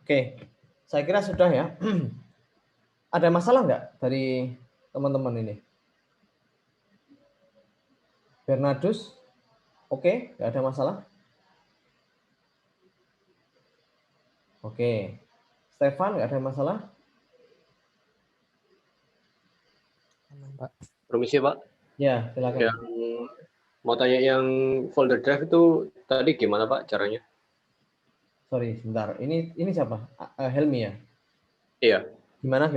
Oke, saya kira sudah ya. Ada masalah nggak dari teman-teman ini? Bernardus, oke, nggak ada masalah. Oke, Stefan nggak ada masalah. Aman, Pak. Permisi Pak, Ya, silakan. yang mau tanya yang folder drive itu tadi gimana Pak caranya? Sorry, sebentar. Ini siapa? Helmi ya? Iya, Gimana?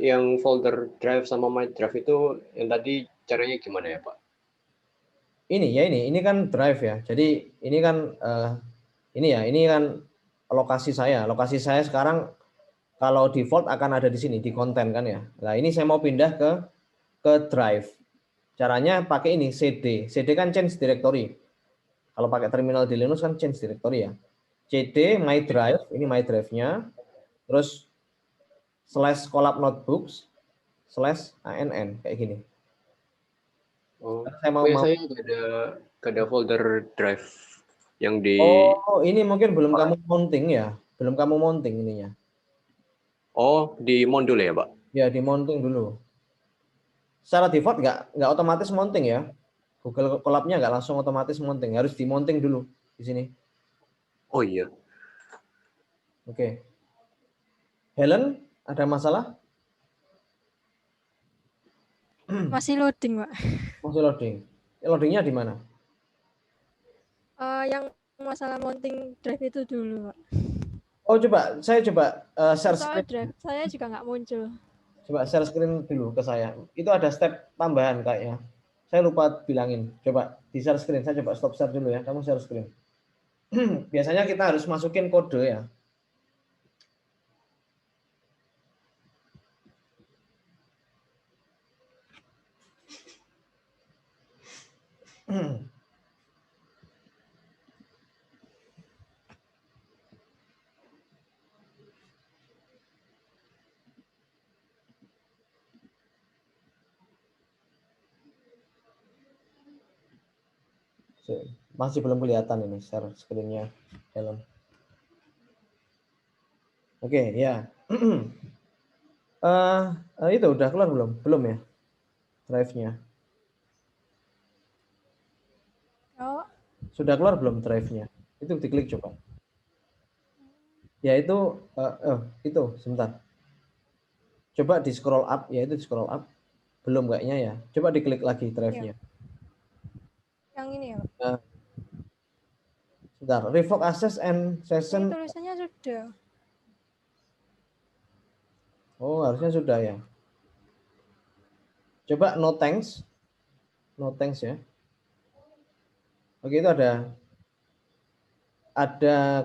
yang folder drive sama my drive itu yang tadi caranya gimana ya Pak? Ini kan drive ya. Jadi ini kan ini kan lokasi saya. Lokasi saya sekarang kalau default akan ada di sini di konten kan ya. Nah, ini saya mau pindah ke drive. Caranya pakai ini CD. CD kan change directory. Kalau pakai terminal di Linux kan change directory ya. CD my drive, ini my drive-nya. Terus /collab notebooks /ann kayak gini. Oh, Saya mau saya nggak ada folder drive yang di. Oh, ini mungkin belum kamu mounting ya. Belum kamu mounting ininya. Oh, di modul ya Pak? Ya, di mounting dulu. Secara default nggak otomatis mounting ya. Google Colab-nya nggak langsung otomatis mounting, harus di mounting dulu di sini. Oh iya. Oke. Helen, ada masalah? Masih loading, Pak. Masih loading. Loadingnya di mana? Yang masalah mounting drive itu dulu, Pak. Oh, saya coba share Soal screen. drive saya juga nggak muncul. Coba share screen dulu ke saya. Itu ada step tambahan kayaknya. Saya lupa bilangin. Coba di share screen. Saya coba stop share dulu ya. Kamu share screen. Biasanya kita harus masukin kode ya. Masih belum kelihatan ini share screen-nya dalam. Oke, ya. Itu udah keluar belum? Belum ya? Drive-nya. Oh, Sudah keluar belum drive-nya? Itu diklik coba. Ya itu sebentar. Coba di scroll up, ya itu di scroll up. Belum kayaknya ya. Coba diklik lagi drive-nya. yang ini ya, Pak. Sebentar, revoke access and Ini session. tulisannya sudah. Oh, harusnya sudah ya. Coba no thanks. No thanks ya. Oke, itu ada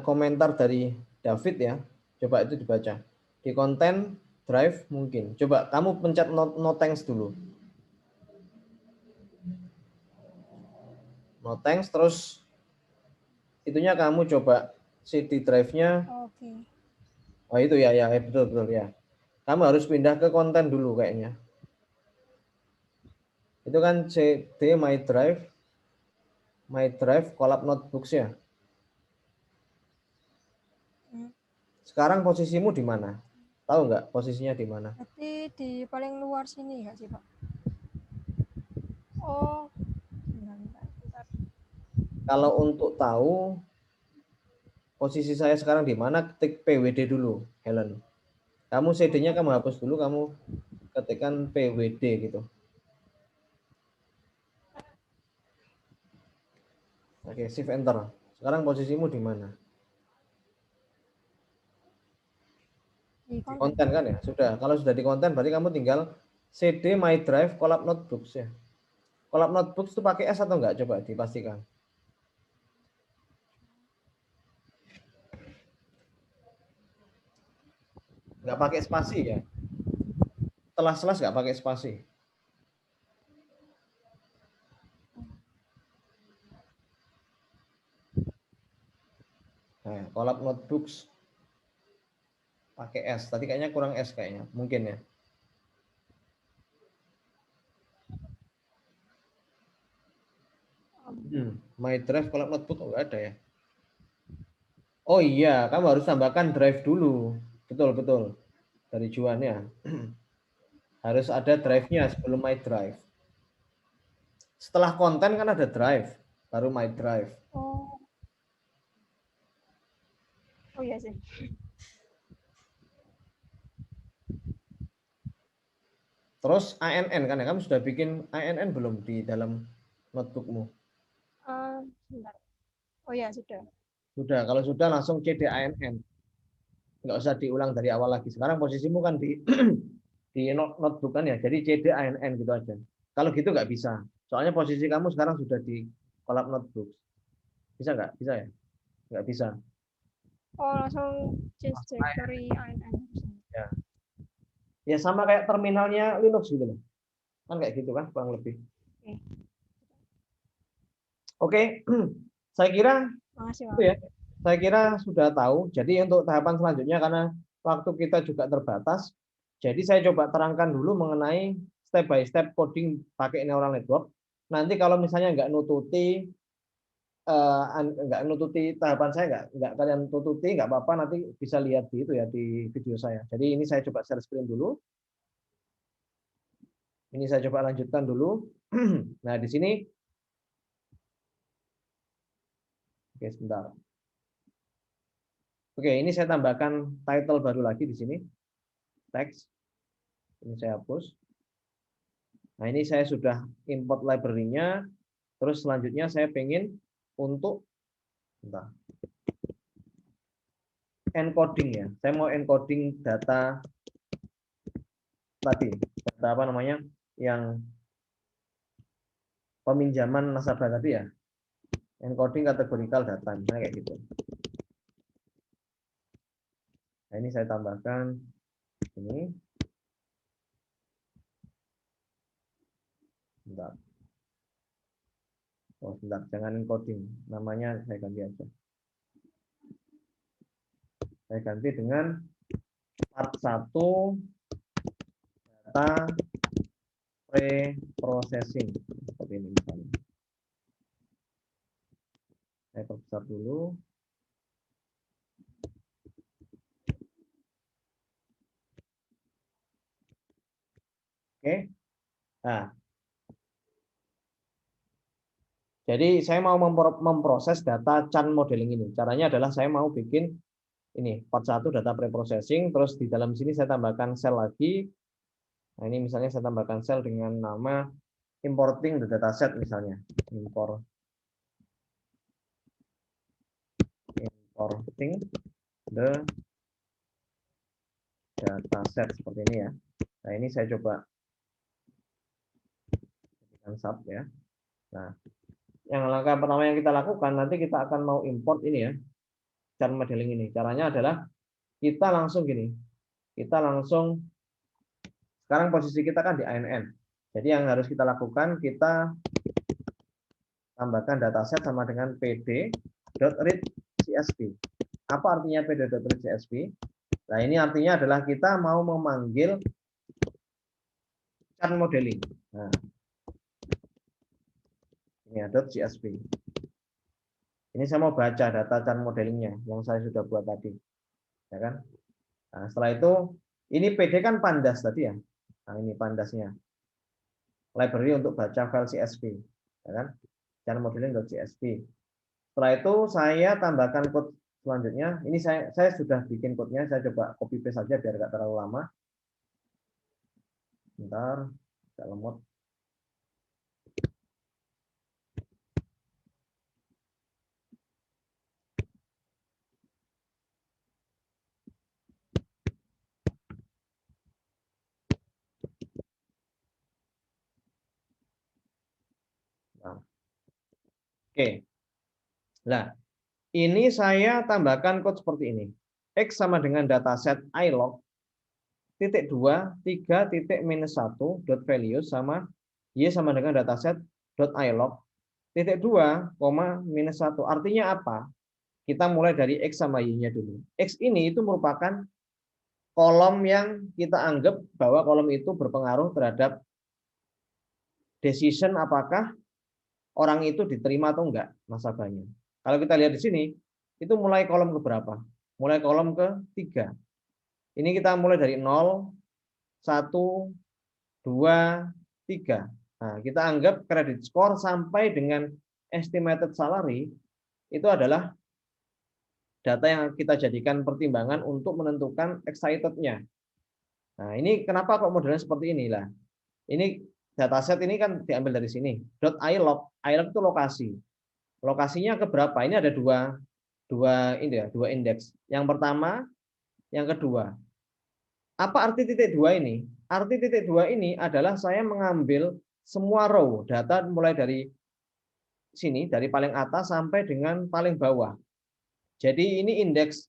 komentar dari David ya. Coba itu dibaca. Di konten drive mungkin. Coba kamu pencet no thanks dulu. No thanks, terus itunya kamu coba CD drive-nya. Oke. Oh itu ya betul ya. Kamu harus pindah ke konten dulu kayaknya. Itu kan CD my drive collab notebooks ya. Sekarang posisimu di mana? Tahu nggak posisinya di mana? Berarti di paling luar sini nggak sih, Pak? Oh, bentar. Kalau untuk tahu posisi saya sekarang di mana, ketik PWD dulu, Helen. Kamu CD-nya kamu hapus dulu, kamu ketikkan PWD gitu. Oke, shift enter. Sekarang posisimu di mana? Di Di konten kan ya? Sudah. Kalau sudah di konten berarti kamu tinggal CD my drive collab notebooks ya. Collab notebooks itu pakai S atau enggak? Coba dipastikan. Enggak pakai spasi ya. Setelah slash enggak pakai spasi. Nah, collab notebooks pakai S. Tadi kayaknya kurang S kayaknya. Mungkin ya. My drive collab notebook enggak ada ya. Oh iya, kamu harus tambahkan drive dulu. Betul. dari Juan ya. Harus ada drive-nya sebelum my drive. Setelah konten kan ada drive, baru my drive. Oh. Oh iya sih. Terus ANN kan ya, kamu sudah bikin ANN belum di dalam notebookmu? Sebentar. Oh iya sudah. Sudah, kalau sudah langsung CD ANN. Nggak usah diulang dari awal lagi. Sekarang posisimu kan di di notebook kan ya, jadi CD ANN gitu aja. Kalau gitu nggak bisa. Soalnya posisi kamu sekarang sudah di collab notebook. Bisa nggak? Bisa ya? Nggak bisa. Oh langsung change directory ANN. Ya. Ya sama kayak terminalnya Linux gitu loh. Kan kayak gitu kan kurang lebih. Oke. Saya kira Makasih, itu ya. Saya kira sudah tahu. Jadi untuk tahapan selanjutnya karena waktu kita juga terbatas, jadi saya coba terangkan dulu mengenai step by step coding pakai neural network. Nanti kalau misalnya nggak nututi tahapan saya, nggak kalian tututi, nggak apa-apa, nanti bisa lihat di itu ya di video saya. Jadi ini saya coba share screen dulu. Ini saya coba lanjutkan dulu. Nah di sini, oke sebentar. Oke, ini saya tambahkan title baru lagi di sini, teks. Ini saya hapus. Nah ini saya sudah import library-nya. Terus selanjutnya saya pengen untuk encoding ya. Saya mau encoding data tadi, data apa namanya, yang peminjaman nasabah tadi ya. Encoding kategorikal data, misalnya kayak gitu. Nah ini saya tambahkan ini. Bentar. Oh, sebentar, jangan encoding. Namanya saya ganti aja. Saya ganti dengan part 1 data pre-processing. Seperti ini misalnya. Saya perbesar dulu. Oke. Nah, jadi saya mau memproses data Chan modeling ini. Caranya adalah saya mau bikin ini part 1 data preprocessing, terus di dalam sini saya tambahkan sel lagi. Nah, ini misalnya saya tambahkan sel dengan nama importing the dataset misalnya. Importing the dataset seperti ini ya. Nah, ini saya coba jadikan sub ya. Nah, yang langkah pertama yang kita lakukan, nanti kita akan mau import ini ya, Chan modeling ini. Caranya adalah kita langsung gini, kita langsung, sekarang posisi kita kan di ANN. Jadi yang harus kita lakukan, kita tambahkan dataset sama dengan pd.read.csv. Apa artinya pd.read.csv? Nah ini artinya adalah kita mau memanggil Chan modeling. Nah, ini .csv. Ini saya mau baca data Chan modelingnya yang saya sudah buat tadi, ya kan? Nah, setelah itu ini PD kan pandas tadi ya. Nah ini pandasnya, library untuk baca file CSV, ya kan? Chan modeling.csv. Setelah itu saya tambahkan code selanjutnya. Ini saya sudah bikin code-nya. Saya coba copy paste saja biar nggak terlalu lama. Bentar, agak lemot. Nah. Oke. Nah, ini saya tambahkan code seperti ini. X sama dengan dataset ilog titik 2 3 titik minus 1 dot value sama y sama dengan dataset dot ilog titik 2 minus 1. Artinya apa? Kita mulai dari x sama y-nya dulu. X ini itu merupakan kolom yang kita anggap bahwa kolom itu berpengaruh terhadap decision apakah orang itu diterima atau enggak nasabahnya. Kalau kita lihat di sini, itu mulai kolom ke berapa? Mulai kolom ke 3. Ini kita mulai dari 0, 1, 2, 3. Nah, kita anggap credit score sampai dengan estimated salary itu adalah data yang kita jadikan pertimbangan untuk menentukan excited-nya. Nah, ini kenapa kok modelnya seperti inilah. Ini dataset ini kan diambil dari sini. .ilog, ilog itu lokasi. Lokasinya ke berapa? Ini ada dua indeks. Yang pertama, yang kedua. Apa arti titik 2 ini? Arti titik 2 ini adalah saya mengambil semua row data mulai dari sini, dari paling atas sampai dengan paling bawah. Jadi ini indeks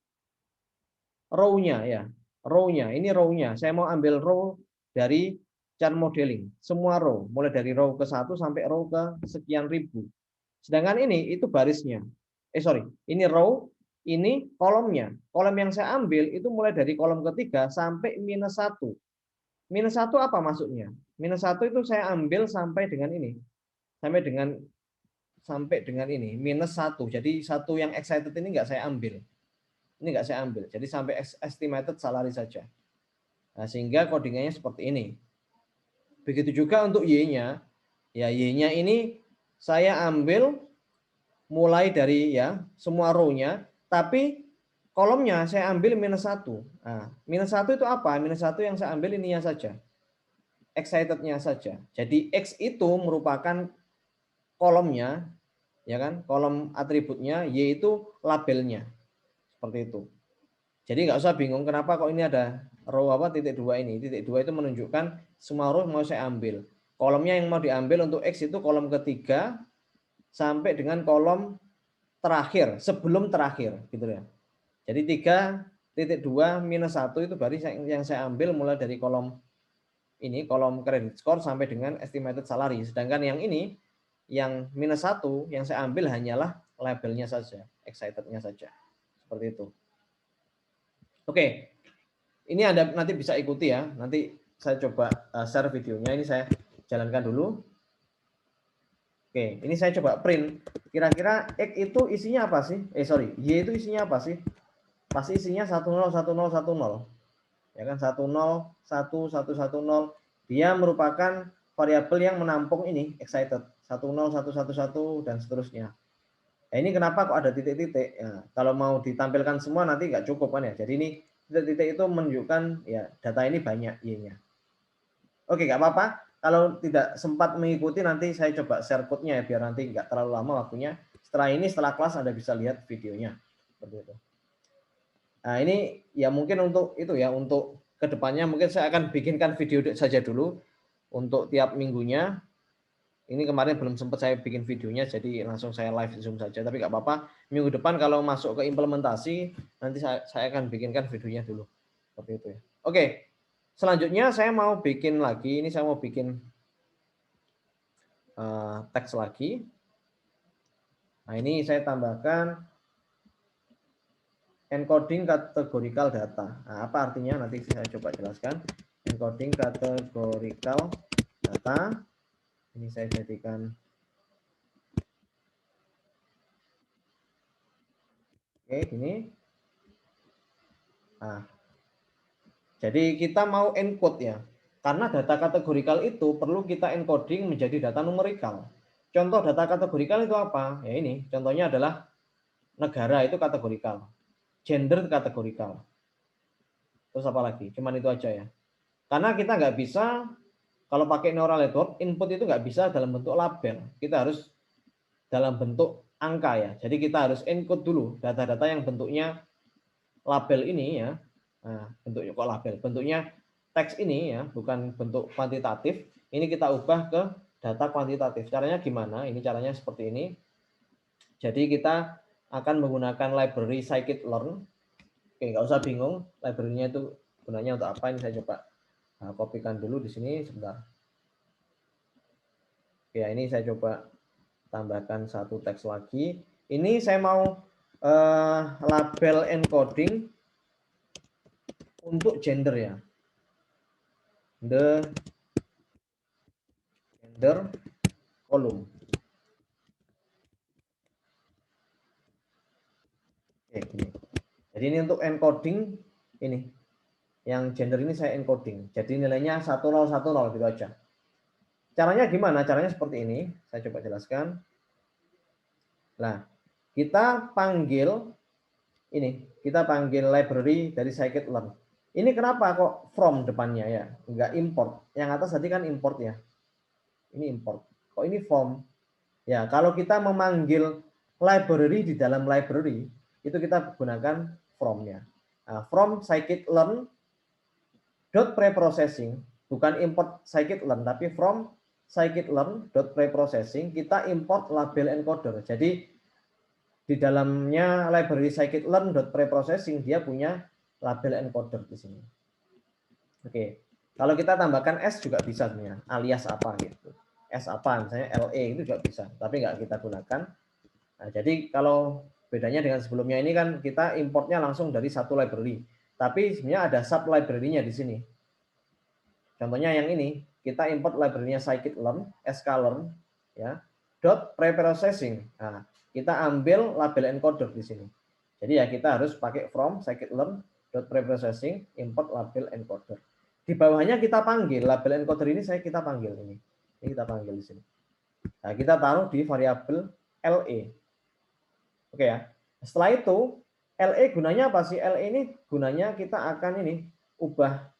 row-nya ya. Row-nya, ini row-nya. Saya mau ambil row dari chart modeling. Semua row, mulai dari row ke 1 sampai row ke sekian ribu. Sedangkan ini itu barisnya. Ini row, ini kolomnya. Kolom yang saya ambil itu mulai dari kolom ketiga sampai -1. -1 apa maksudnya? -1 itu saya ambil sampai dengan ini. Sampai dengan ini, -1. Jadi satu yang excited ini enggak saya ambil. Ini enggak saya ambil. Jadi sampai estimated salary saja. Nah, sehingga codingannya seperti ini. Begitu juga untuk Y-nya. Ya, Y-nya ini saya ambil mulai dari ya semua row-nya, tapi kolomnya saya ambil -1. Nah, -1 itu apa? -1 yang saya ambil ininya saja. Excited-nya saja. Jadi X itu merupakan kolomnya, ya kan? Kolom atributnya, Y itu labelnya. Seperti itu. Jadi nggak usah bingung kenapa kok ini ada row apa titik 2 ini. Titik 2 itu menunjukkan semua row mau saya ambil. Kolomnya yang mau diambil untuk X itu kolom ketiga sampai dengan kolom terakhir, sebelum terakhir gitu ya. Jadi 3.2 -1 itu baris yang saya ambil mulai dari kolom ini, kolom credit score sampai dengan estimated salary. Sedangkan yang ini, yang -1 yang saya ambil hanyalah labelnya saja, excited-nya saja. Seperti itu. Oke. Ini Anda nanti bisa ikuti ya. Nanti saya coba share videonya. Ini saya jalankan dulu. Oke, ini saya coba print. Kira-kira X itu isinya apa sih? Y itu isinya apa sih? Pasti isinya 10 10 10. Ya kan 10 1 1 10. Dia merupakan variabel yang menampung ini excited 10 1 1 1 dan seterusnya. Nah, ini kenapa kok ada titik-titik? Ya, kalau mau ditampilkan semua nanti nggak cukup kan ya. Jadi ini titik-titik itu menunjukkan ya data ini banyak Y-nya. Oke, nggak apa-apa. Kalau tidak sempat mengikuti nanti saya coba share code-nya ya biar nanti nggak terlalu lama waktunya. Setelah ini, setelah kelas Anda bisa lihat videonya. Seperti itu. Nah, ini ya mungkin untuk itu ya, untuk kedepannya mungkin saya akan bikinkan video saja dulu untuk tiap minggunya. Ini kemarin belum sempat saya bikin videonya, jadi langsung saya live Zoom saja. Tapi nggak apa-apa, minggu depan kalau masuk ke implementasi, nanti saya akan bikinkan videonya dulu. Seperti itu ya. Oke, selanjutnya saya mau bikin lagi, ini saya mau bikin teks lagi. Nah, ini saya tambahkan encoding categorical data. Nah, apa artinya? Nanti saya coba jelaskan. Encoding categorical data. Ini saya jadikan. Oke, gini. Nah, jadi kita mau encode ya. Karena data kategorikal itu perlu kita encoding menjadi data numerikal. Contoh data kategorikal itu apa? Ya ini, contohnya adalah negara itu kategorikal. Gender kategorikal. Terus apa lagi? Cuman itu aja ya. Karena kita nggak bisa, kalau pakai neural network, input itu nggak bisa dalam bentuk label. Kita harus dalam bentuk angka ya. Jadi kita harus encode dulu data-data yang bentuknya label ini ya. Nah, bentuknya kok label? Bentuknya teks ini ya, bukan bentuk kuantitatif. Ini kita ubah ke data kuantitatif. Caranya gimana? Ini caranya seperti ini. Jadi kita akan menggunakan library scikit-learn. Oke, nggak usah bingung. Library-nya itu gunanya untuk apa? Ini saya coba kopikan dulu di sini sebentar. Oke, ini saya coba tambahkan satu teks lagi. Ini saya mau label encoding untuk gender ya. The gender column. Oke, gini. Jadi ini untuk encoding ini. Yang gender ini saya encoding. Jadi nilainya 1010 gitu aja. Caranya gimana? Caranya seperti ini. Saya coba jelaskan. Nah, kita panggil ini. Kita panggil library dari scikit-learn. Ini kenapa kok from depannya ya? Enggak import. Yang atas tadi kan import ya. Ini import. Kok ini from? Ya, kalau kita memanggil library di dalam library, itu kita gunakan from-nya. Nah, from scikit-learn .preprocessing, bukan import scikit-learn, tapi from scikit-learn .preprocessing, kita import label encoder. Jadi, di dalamnya library scikit-learn .preprocessing, dia punya label encoder di sini. Oke, kalau kita tambahkan S juga bisa sebenarnya, alias apa gitu. S apa, misalnya LE itu juga bisa, tapi nggak kita gunakan. Nah, jadi kalau bedanya dengan sebelumnya ini kan kita importnya langsung dari satu library, tapi sebenarnya ada sub library-nya di sini. Contohnya yang ini, kita import library-nya scikit-learn, sklearn, ya, .preprocessing. Nah, kita ambil label encoder di sini. Jadi ya kita harus pakai from scikit-learn .preprocessing import label encoder. Di bawahnya kita panggil label encoder ini kita panggil ini. Ini kita panggil di sini. Nah, kita taruh di variabel LE. Oke ya. Setelah itu LE gunanya apa sih? LE ini gunanya kita akan ini ubah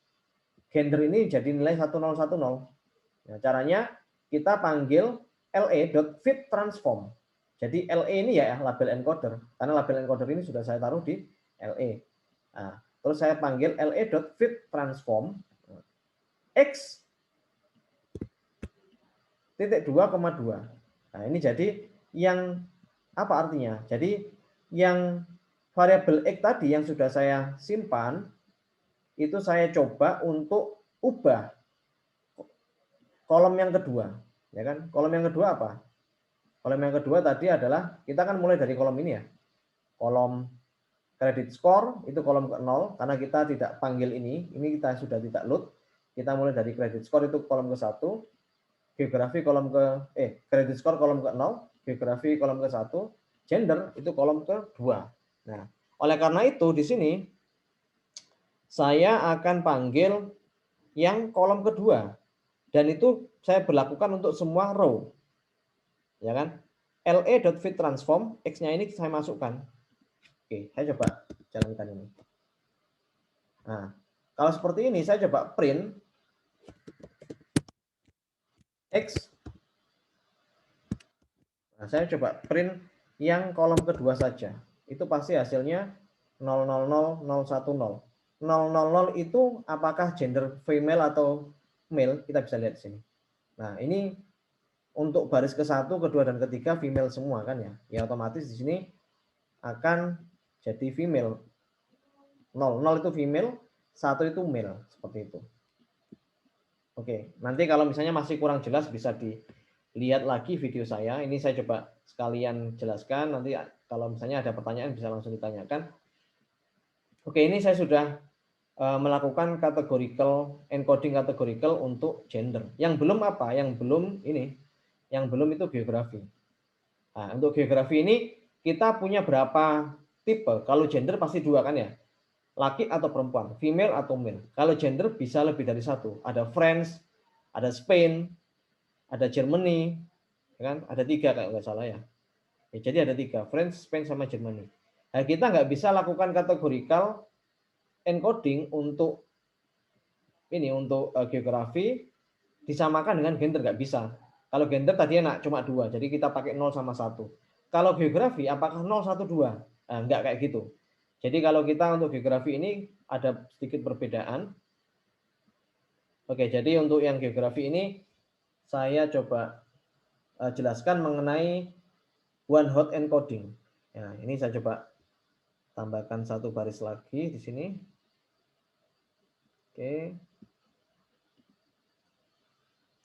gender ini jadi nilai 1010. Nah, caranya kita panggil LE.fitTransform. Jadi LE ini ya label encoder. Karena label encoder ini sudah saya taruh di LE. Nah, terus saya panggil LE.fitTransform X titik 2,2. Nah, ini jadi yang apa artinya? Jadi yang variabel X tadi yang sudah saya simpan itu saya coba untuk ubah kolom yang kedua, ya kan? Kolom yang kedua apa? Kolom yang kedua tadi adalah kita kan mulai dari kolom ini ya. Kolom credit score itu kolom ke-0 karena kita tidak panggil ini kita sudah tidak load. Kita mulai dari credit score itu kolom ke-1. Geografi kolom credit score kolom ke-0, geografi kolom ke-1, gender itu kolom ke-2. Nah, oleh karena itu di sini saya akan panggil yang kolom kedua dan itu saya berlakukan untuk semua row. Ya kan? LE.fitTransform X-nya ini saya masukkan. Oke, saya coba jalankan ini. Nah, kalau seperti ini saya coba print X. Nah, saya coba print yang kolom kedua saja. Itu pasti hasilnya 000010. 000 itu apakah gender female atau male? Kita bisa lihat di sini. Nah, ini untuk baris ke-1, kedua dan ketiga female semua kan ya. Ya otomatis di sini akan jadi female. 0 itu female, 1 itu male, seperti itu. Oke, nanti kalau misalnya masih kurang jelas bisa dilihat lagi video saya. Ini saya coba sekalian jelaskan. Nanti kalau misalnya ada pertanyaan bisa langsung ditanyakan. Oke, ini saya sudah melakukan encoding categorical untuk gender. Yang belum apa? Yang belum ini. Yang belum itu geografi. Nah, untuk geografi ini kita punya berapa tipe? Kalau gender pasti 2 kan ya? Laki atau perempuan, female atau male. Kalau gender bisa lebih dari 1. Ada France, ada Spain, ada Germany, kan? Ada 3 kalau nggak salah ya. Jadi ada 3, France, Spain, sama Germany. Nah, kita nggak bisa lakukan categorical encoding untuk ini untuk geografi disamakan dengan gender, nggak bisa. Kalau gender tadi enak cuma 2, jadi kita pakai 0 sama 1. Kalau geografi apakah 0, 1, 2? Nah, nggak kayak gitu. Jadi kalau kita untuk geografi ini ada sedikit perbedaan. Oke, jadi untuk yang geografi ini saya coba jelaskan mengenai one hot encoding. Ya, ini saya coba tambahkan 1 baris lagi di sini. Oke.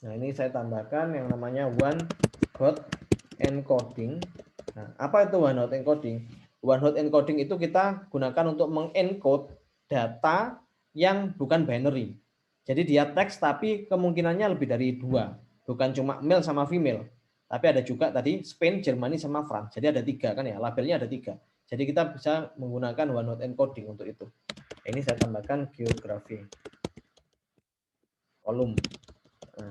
Nah, ini saya tambahkan yang namanya one hot encoding. Nah, apa itu one hot encoding? One hot encoding itu kita gunakan untuk mengencode data yang bukan binary. Jadi dia teks tapi kemungkinannya lebih dari 2. Bukan cuma male sama female. Tapi ada juga tadi Spain, Germany, sama France. Jadi ada 3 kan ya, labelnya ada 3. Jadi kita bisa menggunakan one hot encoding untuk itu. Ini saya tambahkan geografi kolom. Nah,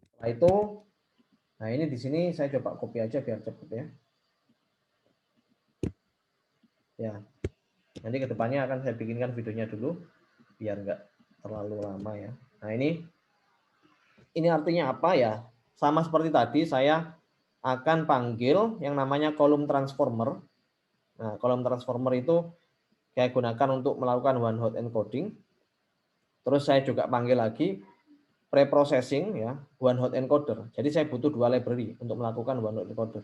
setelah itu, nah ini di sini saya coba copy aja biar cepet ya. Ya, nanti kedepannya akan saya bikinkan videonya dulu biar nggak terlalu lama ya. Nah ini artinya apa ya? Sama seperti tadi saya akan panggil yang namanya kolom transformer. Nah, kolom transformer itu saya gunakan untuk melakukan one hot encoding. Terus saya juga panggil lagi preprocessing ya, one hot encoder. Jadi saya butuh 2 library untuk melakukan one hot encoder.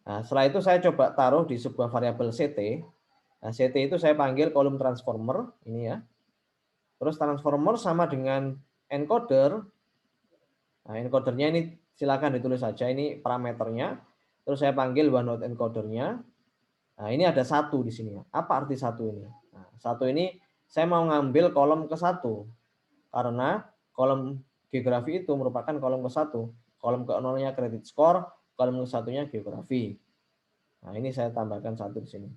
Nah, setelah itu saya coba taruh di sebuah variabel CT. Nah, CT itu saya panggil kolom transformer ini ya. Terus transformer sama dengan encoder. Nah, encodernya ini silakan ditulis saja ini parameternya. Terus saya panggil one hot encodernya. Nah, ini ada 1 di sini. Apa arti 1 ini? Nah, 1 ini saya mau ngambil kolom ke-1 karena kolom geografi itu merupakan kolom ke-1. Kolom ke-0-nya credit score, kolom ke-1-nya geografi. Nah, ini saya tambahkan 1 di sini.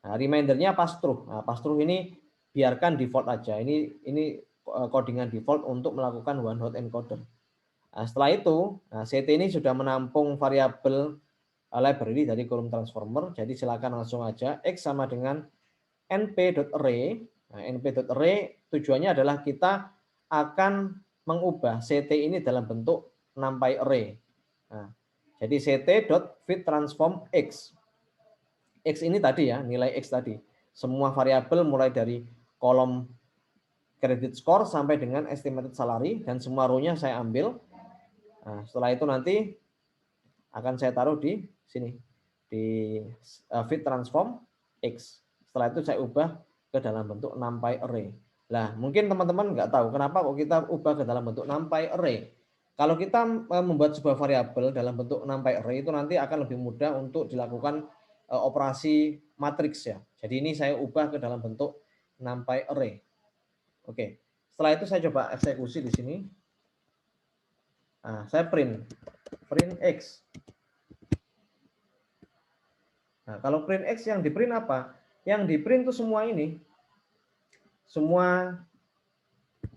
Nah, remindernya pass-through. Nah, pass-through ini biarkan default aja. Ini codingan default untuk melakukan one hot encoder. Nah, setelah itu, CT ini sudah menampung variabel library dari kolom transformer. Jadi silakan langsung aja x sama dengan np.array. Nah, np.array tujuannya adalah kita akan mengubah CT ini dalam bentuk NumPy array. Nah, jadi ct.fitTransform x. X ini tadi ya, nilai x tadi. Semua variabel mulai dari kolom credit score sampai dengan estimated salary dan semua row-nya saya ambil. Nah, setelah itu nanti akan saya taruh di sini di fitTransform x. Setelah itu saya ubah ke dalam bentuk NumPy array. Nah, mungkin teman-teman nggak tahu kenapa kok kita ubah ke dalam bentuk NumPy array. Kalau kita membuat sebuah variabel dalam bentuk NumPy array itu nanti akan lebih mudah untuk dilakukan operasi matriks ya. Jadi ini saya ubah ke dalam bentuk NumPy array. Oke. Setelah itu saya coba eksekusi di sini. Nah, saya print x. Nah, kalau print x yang di print apa? Yang di print itu semua ini. Semua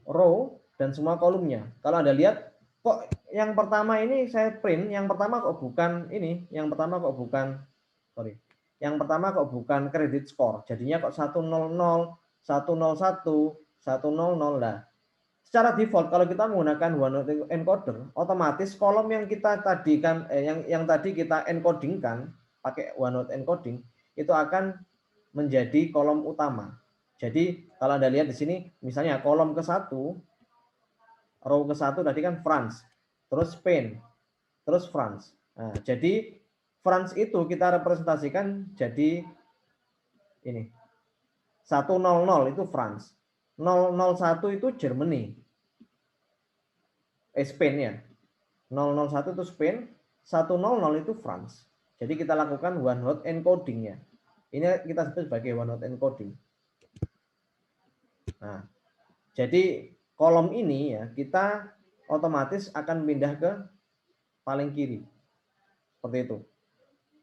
row dan semua kolomnya. Kalau Anda lihat kok yang pertama ini saya print, yang pertama kok bukan ini, yang pertama kok bukan Yang pertama kok bukan credit score. Jadinya kok 100, 101, 100 lah. Secara default kalau kita menggunakan one hot encoder, otomatis kolom yang kita tadi kan yang tadi kita encodingkan pakai one hot encoding itu akan menjadi kolom utama. Jadi kalau Anda lihat di sini misalnya kolom ke-1, row ke-1 tadi kan France, terus Spain, terus France. Nah, jadi France itu kita representasikan jadi ini. 100 itu France. 001 itu Germany. Spain ya. 001 itu Spain, 100 itu France. Jadi kita lakukan one hot encoding ya. Ini kita sebut sebagai one hot encoding. Nah, jadi kolom ini ya kita otomatis akan pindah ke paling kiri. Seperti itu.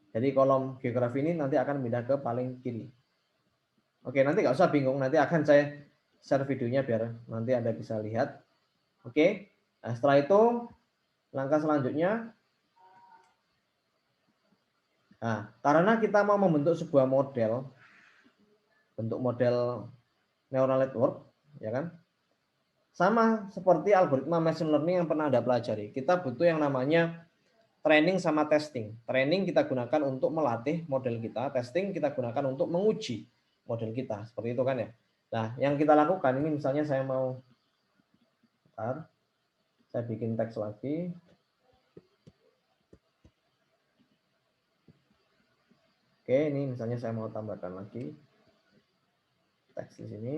Jadi kolom geografi ini nanti akan pindah ke paling kiri. Oke, nanti nggak usah bingung. Nanti akan saya share videonya biar nanti Anda bisa lihat. Oke. Nah, setelah itu langkah selanjutnya. Nah, karena kita mau membentuk sebuah model, bentuk model neural network, ya kan? Sama seperti algoritma machine learning yang pernah Anda pelajari. Kita butuh yang namanya training sama testing. Training kita gunakan untuk melatih model kita, testing kita gunakan untuk menguji model kita. Seperti itu kan ya. Nah, yang kita lakukan ini misalnya saya mau saya bikin teks lagi. Oke, ini misalnya saya mau tambahkan lagi teks di sini.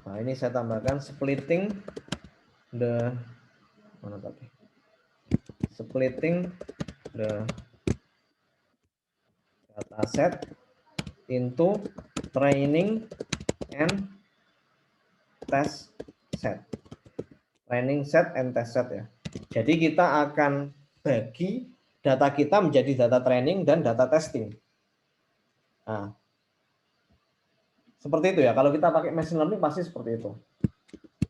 Nah, ini saya tambahkan splitting the dataset into training and test set. Training set and test set ya. Jadi kita akan bagi data kita menjadi data training dan data testing. Nah, Seperti itu ya. Kalau kita pakai machine learning pasti seperti itu.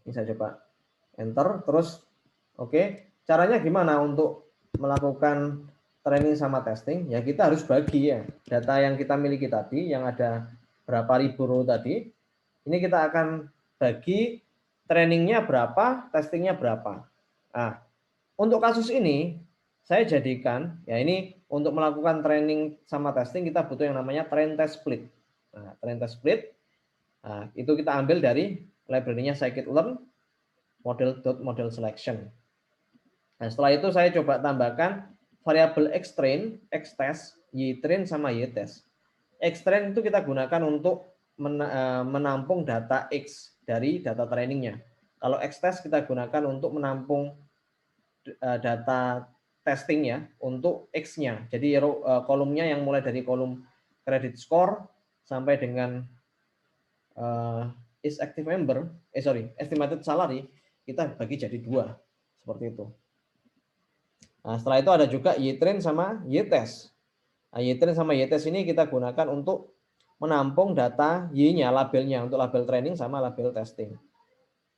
Ini saya coba enter terus. Oke. Caranya gimana untuk melakukan training sama testing? Ya kita harus bagi ya data yang kita miliki tadi yang ada berapa ribu row tadi. Ini kita akan bagi trainingnya berapa, testingnya berapa. Nah, untuk kasus ini saya jadikan ya ini untuk melakukan training sama testing kita butuh yang namanya train test split. Nah, train test split itu kita ambil dari library-nya scikit-learn model selection. Nah, setelah itu saya coba tambahkan variabel xtrain, xtest, ytrain sama ytest. Xtrain itu kita gunakan untuk menampung data X dari data trainingnya. Kalau xtest kita gunakan untuk menampung data testingnya untuk X-nya. Jadi kolomnya yang mulai dari kolom credit score sampai dengan is active member, estimated salary, kita bagi jadi 2. Seperti itu. Nah, setelah itu ada juga ytrain sama ytest. Nah, ytrain sama ytest ini kita gunakan untuk menampung data y-nya, labelnya, untuk label training sama label testing.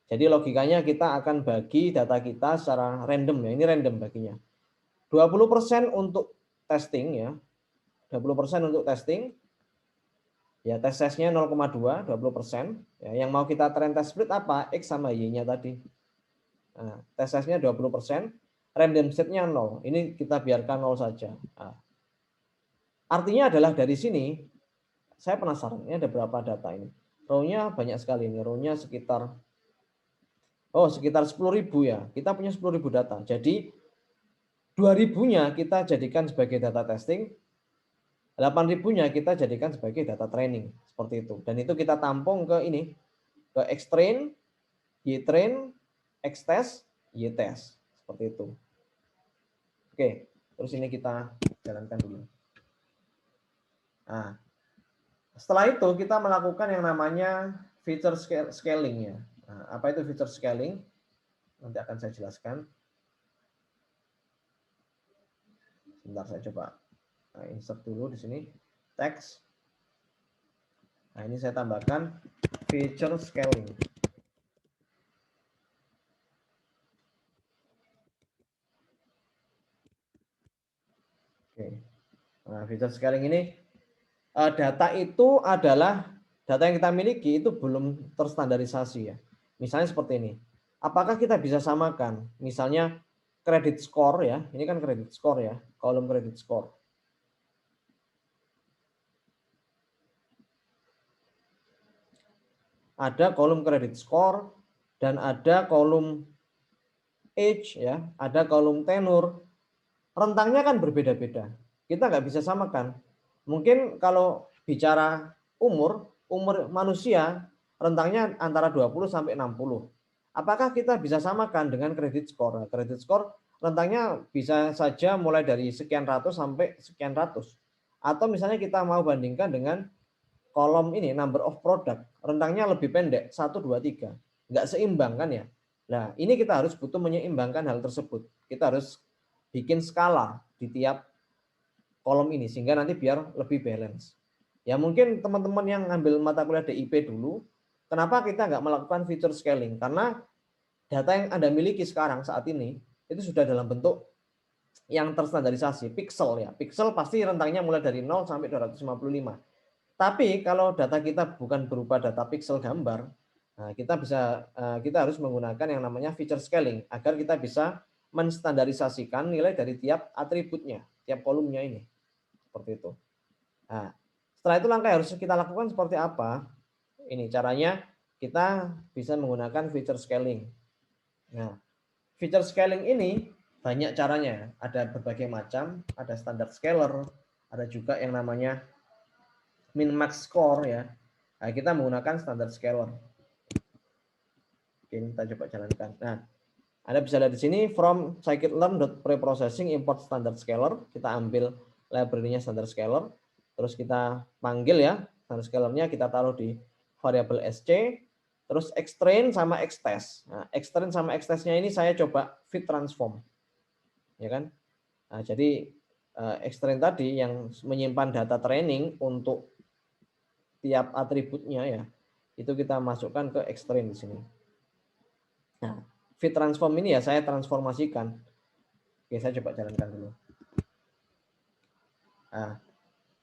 Jadi logikanya kita akan bagi data kita secara random ya. Ini random baginya. 20% untuk testing ya. 20% untuk testing. Ya, test size-nya 0,2, 20%. Ya, yang mau kita train test split apa? X sama Y-nya tadi. Nah, test size-nya 20%. Random set-nya 0. Ini kita biarkan 0 saja. Nah, artinya adalah dari sini, saya penasaran, ini ada berapa data ini? Row-nya banyak sekali ini. Row-nya sekitar 10.000 ya. Kita punya 10.000 data. Jadi 2.000-nya kita jadikan sebagai data testing, 8.000-nya kita jadikan sebagai data training. Seperti itu. Dan itu kita tampung ke ini, ke xtrain, ytrain, xtest, ytest. Seperti itu. Oke, terus ini kita jalankan dulu. Nah, setelah itu kita melakukan yang namanya feature scaling ya. Nah, apa itu feature scaling? Nanti akan saya jelaskan. Sebentar saya coba insert dulu di sini teks. Nah, ini saya tambahkan feature scaling. Oke. Nah, feature scaling ini data itu adalah data yang kita miliki itu belum terstandarisasi ya. Misalnya seperti ini. Apakah kita bisa samakan? Misalnya credit score ya. Ini kan credit score ya, kolom credit score. Ada kolom credit score dan ada kolom age ya, ada kolom tenure. Rentangnya kan berbeda-beda. Kita nggak bisa samakan. Mungkin kalau bicara umur manusia rentangnya antara 20 sampai 60. Apakah kita bisa samakan dengan credit score? Nah, credit score rentangnya bisa saja mulai dari sekian ratus sampai sekian ratus. Atau misalnya kita mau bandingkan dengan kolom ini number of product, rentangnya lebih pendek 1, 2, 3. Nggak seimbang kan ya? Nah, ini kita harus butuh menyeimbangkan hal tersebut. Kita harus bikin skala di tiap kolom ini sehingga nanti biar lebih balance. Ya mungkin teman-teman yang ngambil mata kuliah DIP dulu, kenapa kita nggak melakukan feature scaling? Karena data yang Anda miliki sekarang saat ini itu sudah dalam bentuk yang terstandarisasi, pixel ya. Pixel pasti rentangnya mulai dari 0 sampai 255. Tapi kalau data kita bukan berupa data pixel gambar, nah kita harus menggunakan yang namanya feature scaling agar kita bisa menstandarisasikan nilai dari tiap atributnya, tiap kolomnya ini. Seperti itu. Nah, setelah itu langkah yang harus kita lakukan seperti apa? Ini caranya kita bisa menggunakan feature scaling. Nah, feature scaling ini banyak caranya. Ada berbagai macam, ada standard scaler, ada juga yang namanya min max score ya. Nah, kita menggunakan standard scaler. Oke, kita coba jalankan. Nah, Anda bisa lihat di sini from scikit-learn.preprocessing import standard scaler. Kita ambil library-nya standard scaler. Terus kita panggil ya standard scaler-nya, kita taruh di variabel sc. Terus xtrain sama xtest. Nah, xtrain sama xtest-nya ini saya coba fit transform. Ya kan? Nah, jadi xtrain tadi yang menyimpan data training untuk setiap atributnya ya, itu kita masukkan ke Xtrain di sini. Nah, fit transform ini ya saya transformasikan. Oke, saya coba jalankan dulu. Nah,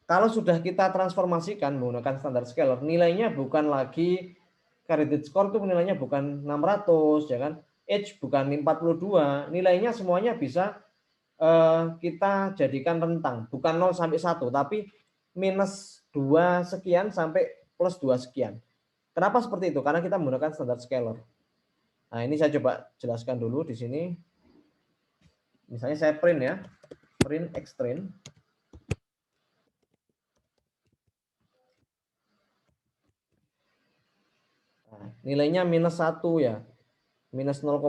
kalau sudah kita transformasikan menggunakan standar scalar, nilainya bukan lagi credit score itu nilainya bukan 600 ya kan, age bukan 42, nilainya semuanya bisa kita jadikan rentang, bukan 0 sampai 1, tapi minus 2 sekian sampai plus 2 sekian. Kenapa seperti itu? Karena kita menggunakan standar scalar. Nah, ini saya coba jelaskan dulu di sini. Misalnya saya print ya, print Xtrain. Nah, nilainya minus 1 ya, minus 0,5,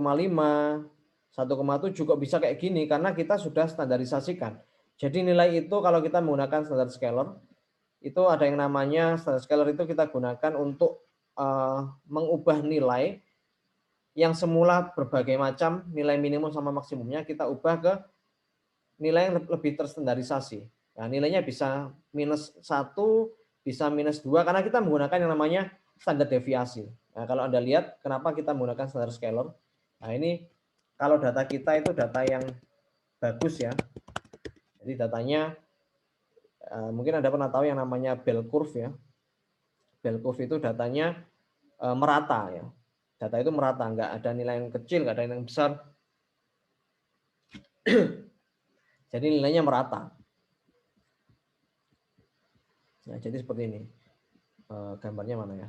1,7 kok bisa kayak gini karena kita sudah standarisasikan. Jadi nilai itu kalau kita menggunakan standar scalar, itu ada yang namanya standar scalar itu kita gunakan untuk mengubah nilai yang semula berbagai macam nilai minimum sama maksimumnya kita ubah ke nilai yang lebih terstandarisasi. Nah, nilainya bisa minus 1, bisa minus 2 karena kita menggunakan yang namanya standar deviasi. Nah, kalau Anda lihat kenapa kita menggunakan standar scalar. Nah, ini kalau data kita itu data yang bagus ya. Jadi datanya mungkin Anda pernah tahu yang namanya bell curve ya. Bell curve itu datanya merata ya. Data itu merata, nggak ada nilai yang kecil, nggak ada yang besar. Jadi nilainya merata. Nah, jadi seperti ini. Gambarnya mana ya?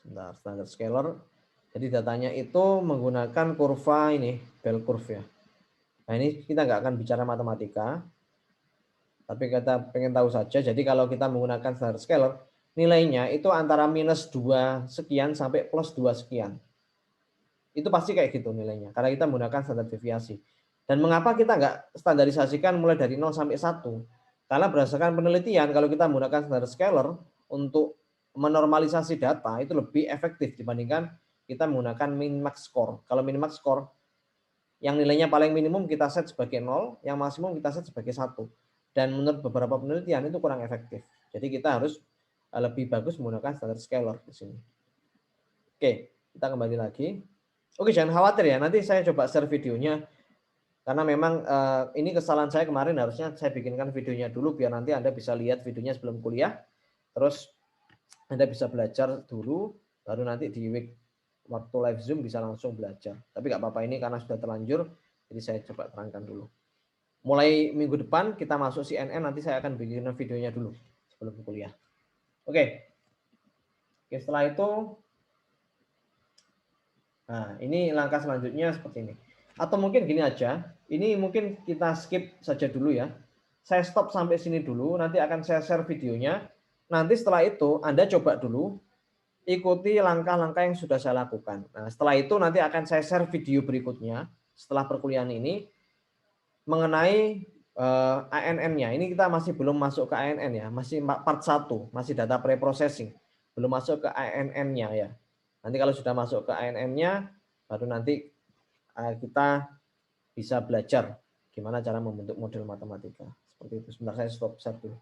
Sebentar, standar scalar. Jadi datanya itu menggunakan kurva ini, bell curve ya. Nah, ini kita nggak akan bicara matematika, tapi kita pengen tahu saja. Jadi kalau kita menggunakan standar scalar, nilainya itu antara minus 2 sekian sampai plus 2 sekian. Itu pasti kayak gitu nilainya, karena kita menggunakan standar deviasi. Dan mengapa kita nggak standarisasikan mulai dari 0 sampai 1? Karena berdasarkan penelitian, kalau kita menggunakan standar scalar untuk menormalisasi data, itu lebih efektif dibandingkan kita menggunakan min-max score. Kalau min-max score, yang nilainya paling minimum kita set sebagai 0, yang maksimum kita set sebagai 1. Dan menurut beberapa penelitian itu kurang efektif. Jadi kita harus lebih bagus menggunakan standar scalar di sini. Oke, kita kembali lagi. Oke, jangan khawatir ya, nanti saya coba share videonya. Karena memang ini kesalahan saya kemarin, harusnya saya bikinkan videonya dulu biar nanti Anda bisa lihat videonya sebelum kuliah. Terus Anda bisa belajar dulu, baru nanti di week waktu live Zoom bisa langsung belajar. Tapi nggak apa-apa ini karena sudah terlanjur, jadi saya coba terangkan dulu. Mulai minggu depan kita masuk CNN, nanti saya akan bikin videonya dulu sebelum kuliah. Oke, setelah itu, nah ini langkah selanjutnya seperti ini. Atau mungkin gini aja, ini mungkin kita skip saja dulu ya. Saya stop sampai sini dulu, nanti akan saya share videonya. Nanti setelah itu Anda coba dulu, ikuti langkah-langkah yang sudah saya lakukan. Nah, setelah itu nanti akan saya share video berikutnya, setelah perkuliahan ini, mengenai ANN-nya. Ini kita masih belum masuk ke ANN ya, masih part 1, masih data pre-processing. Belum masuk ke ANN-nya ya. Nanti kalau sudah masuk ke ANN-nya, baru nanti kita bisa belajar gimana cara membentuk model matematika. Seperti itu. Sebentar saya stop share dulu.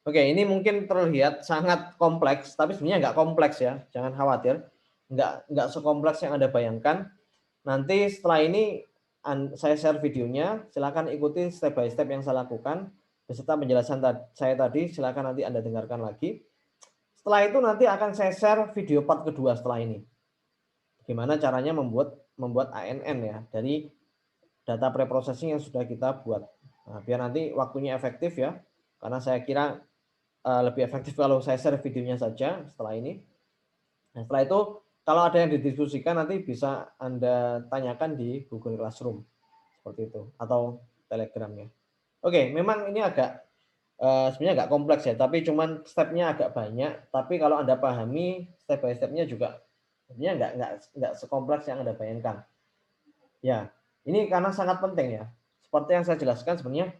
Oke, ini mungkin terlihat sangat kompleks, tapi sebenarnya nggak kompleks ya. Jangan khawatir. Nggak sekompleks yang Anda bayangkan. Nanti setelah ini saya share videonya, silakan ikuti step by step yang saya lakukan beserta penjelasan saya tadi, silakan nanti Anda dengarkan lagi. Setelah itu nanti akan saya share video part kedua setelah ini. Gimana caranya membuat ANN ya dari data preprocessing yang sudah kita buat. Nah, biar nanti waktunya efektif ya, karena saya kira lebih efektif kalau saya share videonya saja setelah ini. Nah, setelah itu kalau ada yang didiskusikan nanti bisa Anda tanyakan di Google Classroom seperti itu atau Telegramnya. Oke, memang ini agak sebenarnya agak kompleks ya, tapi cuman stepnya agak banyak. Tapi kalau Anda pahami step by stepnya juga sebenarnya nggak sekompleks yang Anda bayangkan. Ya, ini karena sangat penting ya. Seperti yang saya jelaskan sebenarnya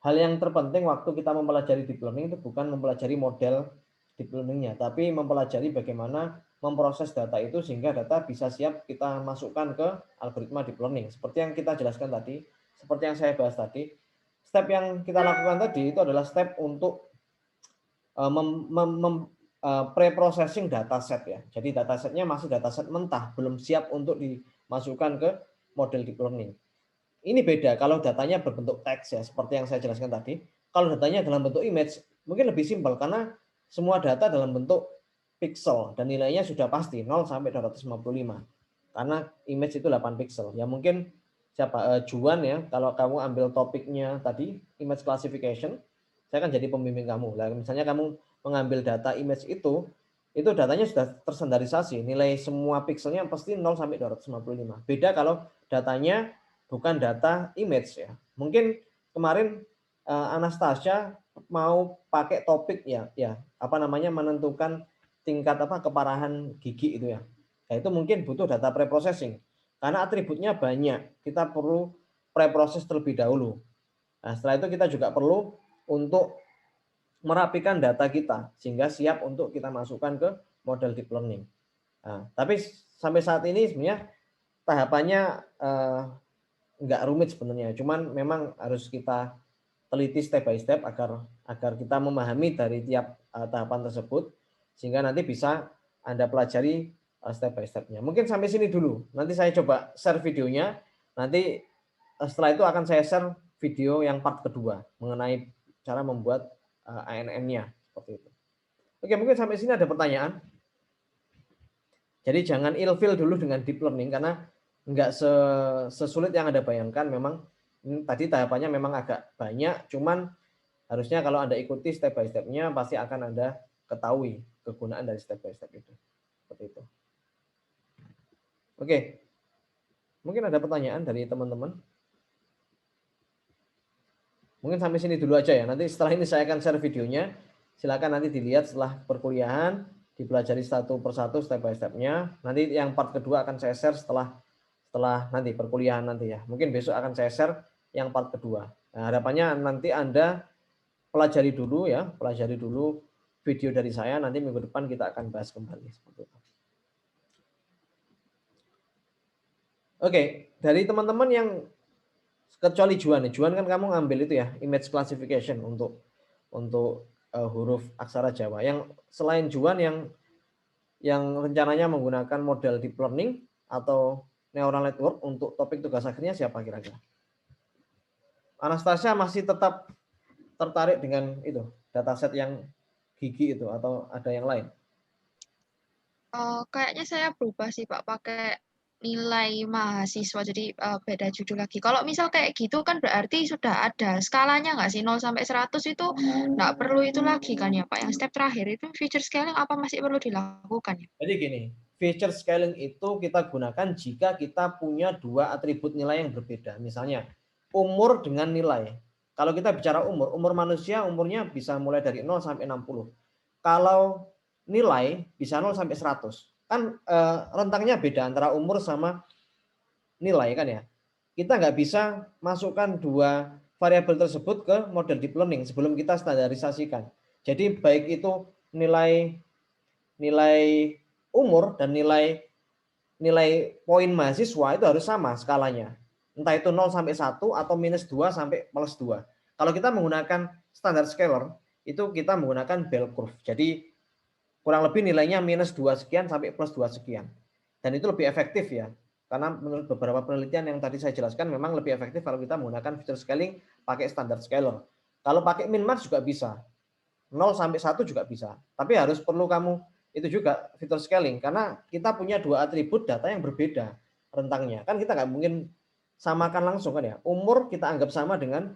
hal yang terpenting waktu kita mempelajari deep learning itu bukan mempelajari model deep learning-nya, tapi mempelajari bagaimana memproses data itu sehingga data bisa siap kita masukkan ke algoritma deep learning. Seperti yang kita jelaskan tadi, seperti yang saya bahas tadi, step yang kita lakukan tadi itu adalah step untuk pre-processing dataset ya. Jadi datasetnya masih dataset mentah, belum siap untuk dimasukkan ke model deep learning. Ini beda kalau datanya berbentuk teks ya, seperti yang saya jelaskan tadi. Kalau datanya dalam bentuk image, mungkin lebih simpel karena semua data dalam bentuk pixel dan nilainya sudah pasti 0 sampai 255. Karena image itu 8 pixel. Ya mungkin Juan ya, kalau kamu ambil topiknya tadi image classification, saya akan jadi pembimbing kamu. Lah misalnya kamu mengambil data image itu datanya sudah terstandarisasi, nilai semua pixelnya pasti 0 sampai 255. Beda kalau datanya bukan data image ya. Mungkin kemarin Anastasia mau pakai topik ya menentukan tingkat keparahan gigi itu ya. Nah, itu mungkin butuh data preprocessing. Karena atributnya banyak, kita perlu preproses terlebih dahulu. Nah, setelah itu kita juga perlu untuk merapikan data kita sehingga siap untuk kita masukkan ke model deep learning. Nah, tapi sampai saat ini sebenarnya tahapannya nggak rumit sebenarnya, cuman memang harus kita teliti step by step agar kita memahami dari tiap tahapan tersebut sehingga nanti bisa Anda pelajari step by step-nya. Mungkin sampai sini dulu. Nanti saya coba share videonya. Nanti setelah itu akan saya share video yang part kedua mengenai cara membuat ANN-nya seperti itu. Oke, mungkin sampai sini ada pertanyaan. Jadi jangan ilfeel dulu dengan deep learning karena nggak sesulit yang Anda bayangkan. Memang tadi tahapannya memang agak banyak, cuman harusnya kalau Anda ikuti step by step-nya pasti akan Anda ketahui kegunaan dari step by step itu. Seperti itu. Oke. Mungkin ada pertanyaan dari teman-teman. Mungkin sampai sini dulu aja ya. Nanti setelah ini saya akan share videonya. Silakan nanti dilihat setelah perkuliahan, dipelajari satu persatu step by step-nya. Nanti yang part kedua akan saya share setelah nanti perkuliahan nanti ya. Mungkin besok akan saya share yang part kedua. Nah, harapannya nanti Anda pelajari dulu video dari saya. Nanti minggu depan kita akan bahas kembali seperti itu. Oke, dari teman-teman yang kecuali Juan kan kamu ngambil itu ya, image classification untuk huruf aksara Jawa. Yang selain Juan yang rencananya menggunakan model deep learning atau neural network untuk topik tugas akhirnya siapa kira-kira? Anastasia masih tetap tertarik dengan itu, dataset yang gigi itu atau ada yang lain? Kayaknya saya berubah sih Pak, pakai nilai mahasiswa, jadi beda judul lagi. Kalau misal kayak gitu kan berarti sudah ada skalanya nggak sih, 0 sampai 100 itu nggak perlu itu lagi kan ya Pak. Yang step terakhir itu feature scaling apa masih perlu dilakukan ya? Jadi gini, feature scaling itu kita gunakan jika kita punya dua atribut nilai yang berbeda. Misalnya umur dengan nilai. Kalau kita bicara umur manusia umurnya bisa mulai dari 0 sampai 60. Kalau nilai bisa 0 sampai 100. Kan rentangnya beda antara umur sama nilai kan ya. Kita nggak bisa masukkan dua variabel tersebut ke model deep learning sebelum kita standarisasikan. Jadi baik itu nilai umur dan nilai poin mahasiswa itu harus sama skalanya. Entah itu 0 sampai 1 atau minus 2 sampai plus 2. Kalau kita menggunakan standar scalar, itu kita menggunakan bell curve. Jadi kurang lebih nilainya minus 2 sekian sampai plus 2 sekian. Dan itu lebih efektif ya. Karena menurut beberapa penelitian yang tadi saya jelaskan memang lebih efektif kalau kita menggunakan feature scaling pakai standar scalar. Kalau pakai min max juga bisa. 0 sampai 1 juga bisa. Tapi harus perlu kamu itu juga feature scaling karena kita punya dua atribut data yang berbeda rentangnya. Kan kita nggak mungkin samakan langsung kan ya. Umur kita anggap sama dengan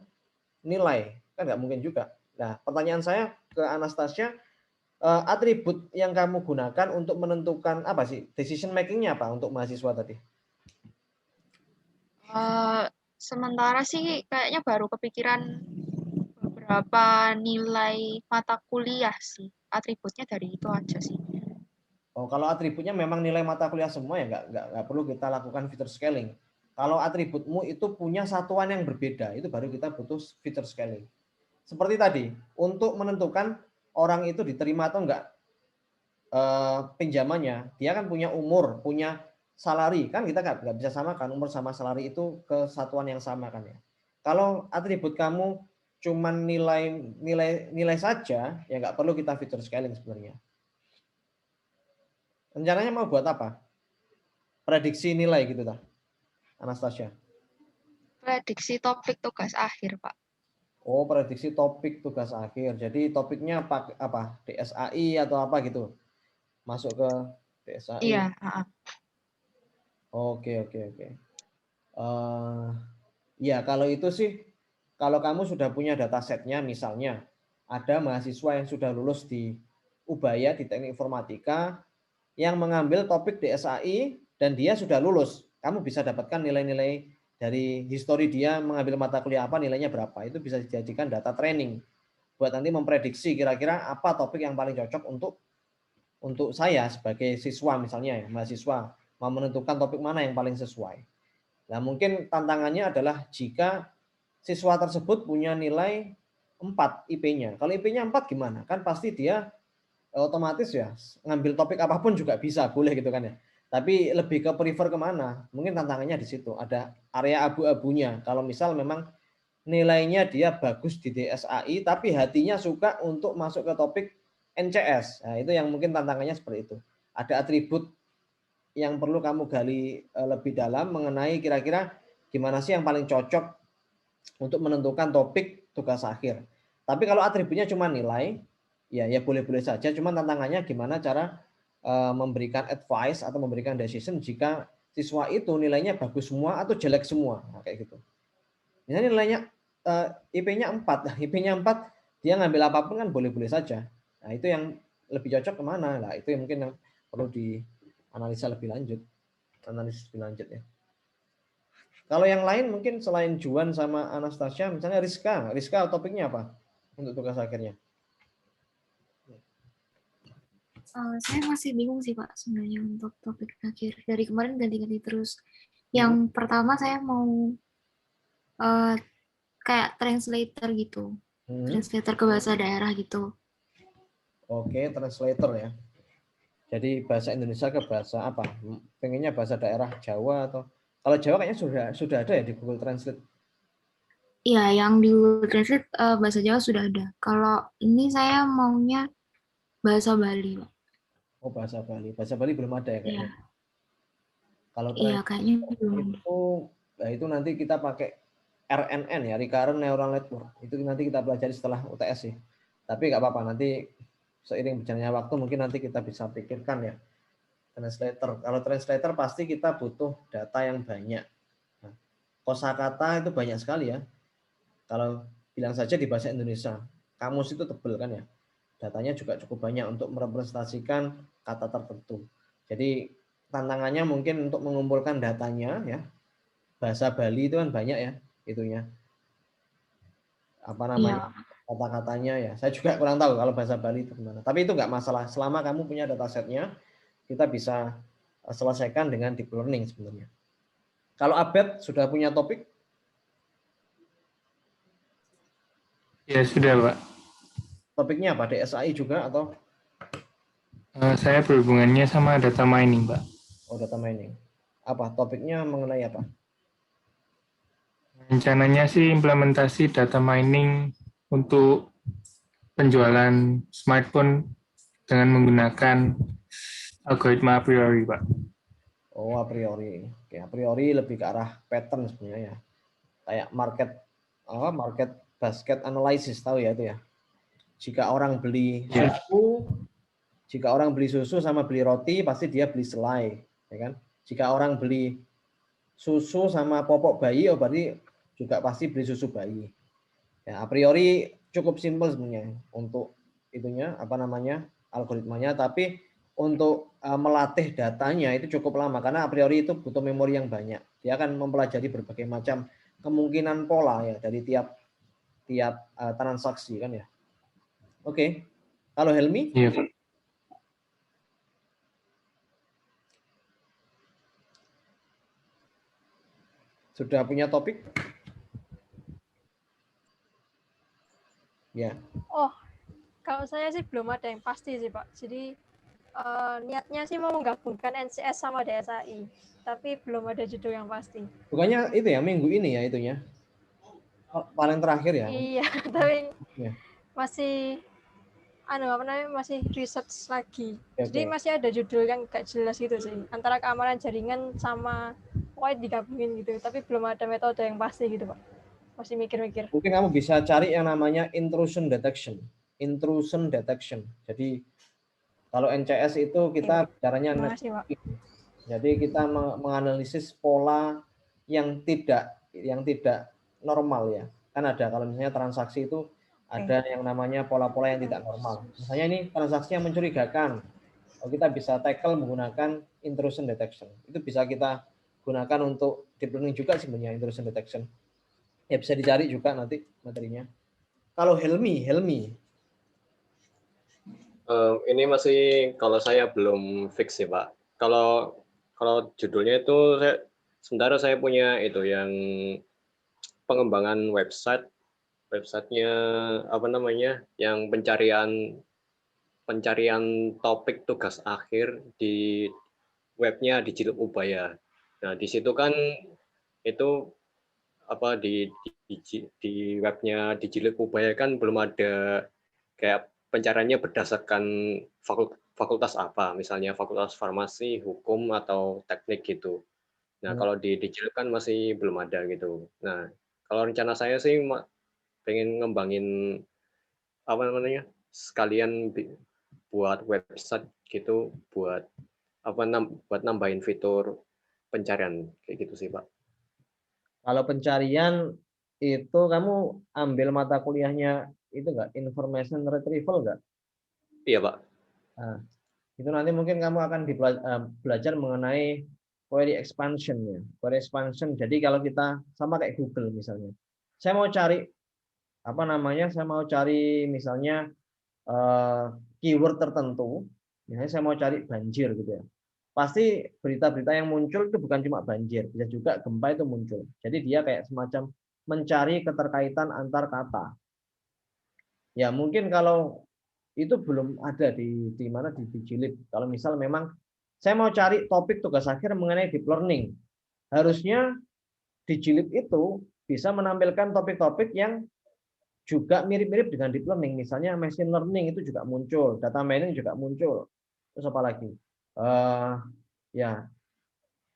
nilai. Kan nggak mungkin juga. Nah, pertanyaan saya ke Anastasia, atribut yang kamu gunakan untuk menentukan apa sih decision making-nya apa untuk mahasiswa tadi? Sementara sih kayaknya baru kepikiran beberapa nilai mata kuliah sih. Atributnya dari itu aja sih. Oh, kalau atributnya memang nilai mata kuliah semua ya nggak perlu kita lakukan feature scaling. Kalau atributmu itu punya satuan yang berbeda, itu baru kita butuh feature scaling. Seperti tadi, untuk menentukan orang itu diterima atau enggak pinjamannya, dia kan punya umur, punya salari, kan kita nggak bisa samakan umur sama salari itu ke satuan yang sama kan ya. Kalau atribut kamu cuman nilai saja, ya nggak perlu kita feature scaling sebenarnya. Rencananya mau buat apa? Prediksi nilai gitu tak, Anastasia? Prediksi topik tugas akhir, Pak. Oh, prediksi topik tugas akhir. Jadi topiknya apa? DSAI atau apa gitu? Masuk ke DSAI. Iya, Oke. Ya kalau itu sih, kalau kamu sudah punya datasetnya, misalnya ada mahasiswa yang sudah lulus di Ubaya di Teknik Informatika yang mengambil topik DSAI dan dia sudah lulus, kamu bisa dapatkan nilai-nilai dari histori dia mengambil mata kuliah apa, nilainya berapa. Itu bisa dijadikan data training buat nanti memprediksi kira-kira apa topik yang paling cocok untuk saya sebagai siswa misalnya ya, mahasiswa mau menentukan topik mana yang paling sesuai. Nah, mungkin tantangannya adalah jika siswa tersebut punya nilai 4 IP-nya. Kalau IP-nya 4 gimana? Kan pasti dia otomatis ya ngambil topik apapun juga bisa, boleh gitu kan ya. Tapi lebih ke prefer kemana? Mungkin tantangannya di situ. Ada area abu-abunya. Kalau misal memang nilainya dia bagus di DSAI, tapi hatinya suka untuk masuk ke topik NCS. Nah, itu yang mungkin tantangannya seperti itu. Ada atribut yang perlu kamu gali lebih dalam mengenai kira-kira gimana sih yang paling cocok untuk menentukan topik tugas akhir. Tapi kalau atributnya cuma nilai, ya boleh-boleh saja. Cuma tantangannya gimana cara memberikan advice atau memberikan decision jika siswa itu nilainya bagus semua atau jelek semua. Nah, kayak gitu. Misalnya nilainya IP-nya 4, IP-nya 4, dia ngambil apapun kan boleh-boleh saja. Nah, itu yang lebih cocok kemana? Nah, itu yang mungkin yang perlu dianalisa lebih lanjut. Analisis lebih lanjut ya. Kalau yang lain mungkin selain Juan sama Anastasia, misalnya Rizka topiknya apa untuk tugas akhirnya? Saya masih bingung sih Pak sebenarnya untuk topik akhir. Dari kemarin ganti-ganti terus. Yang pertama saya mau kayak translator gitu. Translator ke bahasa daerah gitu. Oke, translator ya. Jadi bahasa Indonesia ke bahasa apa? Pengennya bahasa daerah Jawa atau kalau Jawa kayaknya sudah ada ya di Google Translate. Iya, yang di Google Translate bahasa Jawa sudah ada. Kalau ini saya maunya bahasa Bali, Pak. Oh, bahasa Bali. Bahasa Bali belum ada ya kayaknya. Iya. Kalau Iya, kayaknya belum. itu nanti kita pakai RNN ya, Recurrent Neural Network. Itu nanti kita pelajari setelah UTS sih. Tapi nggak apa-apa, nanti seiring berjalannya waktu mungkin nanti kita bisa pikirkan ya. Translator. Kalau translator pasti kita butuh data yang banyak. Nah, kosakata itu banyak sekali ya. Kalau bilang saja di bahasa Indonesia, kamus itu tebel kan ya. Datanya juga cukup banyak untuk merepresentasikan kata tertentu. Jadi tantangannya mungkin untuk mengumpulkan datanya ya. Bahasa Bali itu kan banyak ya itunya. Apa namanya? Kata-katanya ya. Saya juga kurang tahu kalau bahasa Bali itu gimana. Tapi itu nggak masalah. Selama kamu punya datasetnya, kita bisa selesaikan dengan deep learning sebenarnya. Kalau Abed sudah punya topik? Ya sudah Pak. Topiknya apa? DSAI juga atau? Saya berhubungannya sama data mining Pak. Oh, data mining. Apa? Topiknya mengenai apa? Rencananya sih implementasi data mining untuk penjualan smartphone dengan menggunakan algoritma a priori, Pak. Oh, a priori. Oke, a priori lebih ke arah pattern sebenarnya ya. Kayak market basket analysis, tahu ya itu ya. Jika orang beli susu sama beli roti pasti dia beli selai, ya kan? Jika orang beli susu sama popok bayi, oh berarti juga pasti beli susu bayi. Ya, a priori cukup simpel sebenarnya untuk itunya apa namanya algoritmanya, tapi untuk melatih datanya itu cukup lama karena a priori itu butuh memori yang banyak. Dia akan mempelajari berbagai macam kemungkinan pola ya dari tiap transaksi kan ya. Oke. Kalau Helmi? Iya, Pak. Sudah punya topik? Ya. Oh, kalau saya sih belum ada yang pasti sih Pak. Jadi niatnya sih mau menggabungkan NCS sama DSAI, tapi belum ada judul yang pasti. Bukannya itu ya minggu ini ya itunya? paling terakhir ya. Iya, tapi Ya. masih masih research lagi. Oke, Jadi oke. masih ada judul yang gak jelas gitu sih. Antara keamanan jaringan sama pokoknya digabungin gitu. Tapi belum ada metode yang pasti gitu, Pak. Masih mikir-mikir. Mungkin kamu bisa cari yang namanya intrusion detection. Intrusion detection. Jadi kalau NCS itu kita bicaranya Makasih, Pak. jadi kita menganalisis pola yang tidak normal ya. Kan ada kalau misalnya transaksi itu ada yang namanya pola-pola yang tidak normal. Misalnya ini transaksi yang mencurigakan. Kita bisa tackle menggunakan intrusion detection. Itu bisa kita gunakan untuk deep learning juga sebenarnya intrusion detection. Ya bisa dicari juga nanti materinya. Kalau Helmi. Ini masih kalau saya belum fix sih Pak. Kalau judulnya itu sementara saya punya itu yang pengembangan websitenya apa namanya yang pencarian topik tugas akhir di webnya Dijiluk Ubaya. Nah di situ kan itu apa di webnya Dijiluk Ubaya kan belum ada kayak pencariannya berdasarkan fakultas apa, misalnya fakultas farmasi, hukum atau teknik gitu. Nah kalau di Dijiluk kan masih belum ada gitu. Nah kalau rencana saya sih pengen ngembangin apa namanya sekalian buat website gitu buat buat nambahin fitur pencarian kayak gitu sih Pak. Kalau pencarian itu kamu ambil mata kuliahnya itu enggak information retrieval enggak? Iya Pak. Nah, itu nanti mungkin kamu akan belajar mengenai query expansion ya. Query expansion. Jadi kalau kita sama kayak Google misalnya. Saya mau cari apa namanya? Saya mau cari misalnya keyword tertentu. Misalnya saya mau cari banjir gitu ya. Pasti berita-berita yang muncul itu bukan cuma banjir, bisa juga gempa itu muncul. Jadi dia kayak semacam mencari keterkaitan antar kata. Ya mungkin kalau itu belum ada di mana di Dijilid. Kalau misal memang saya mau cari topik tugas akhir mengenai deep learning, harusnya Dijilid itu bisa menampilkan topik-topik yang juga mirip-mirip dengan deep learning. Misalnya machine learning itu juga muncul, data mining juga muncul. Terus apa lagi? Ya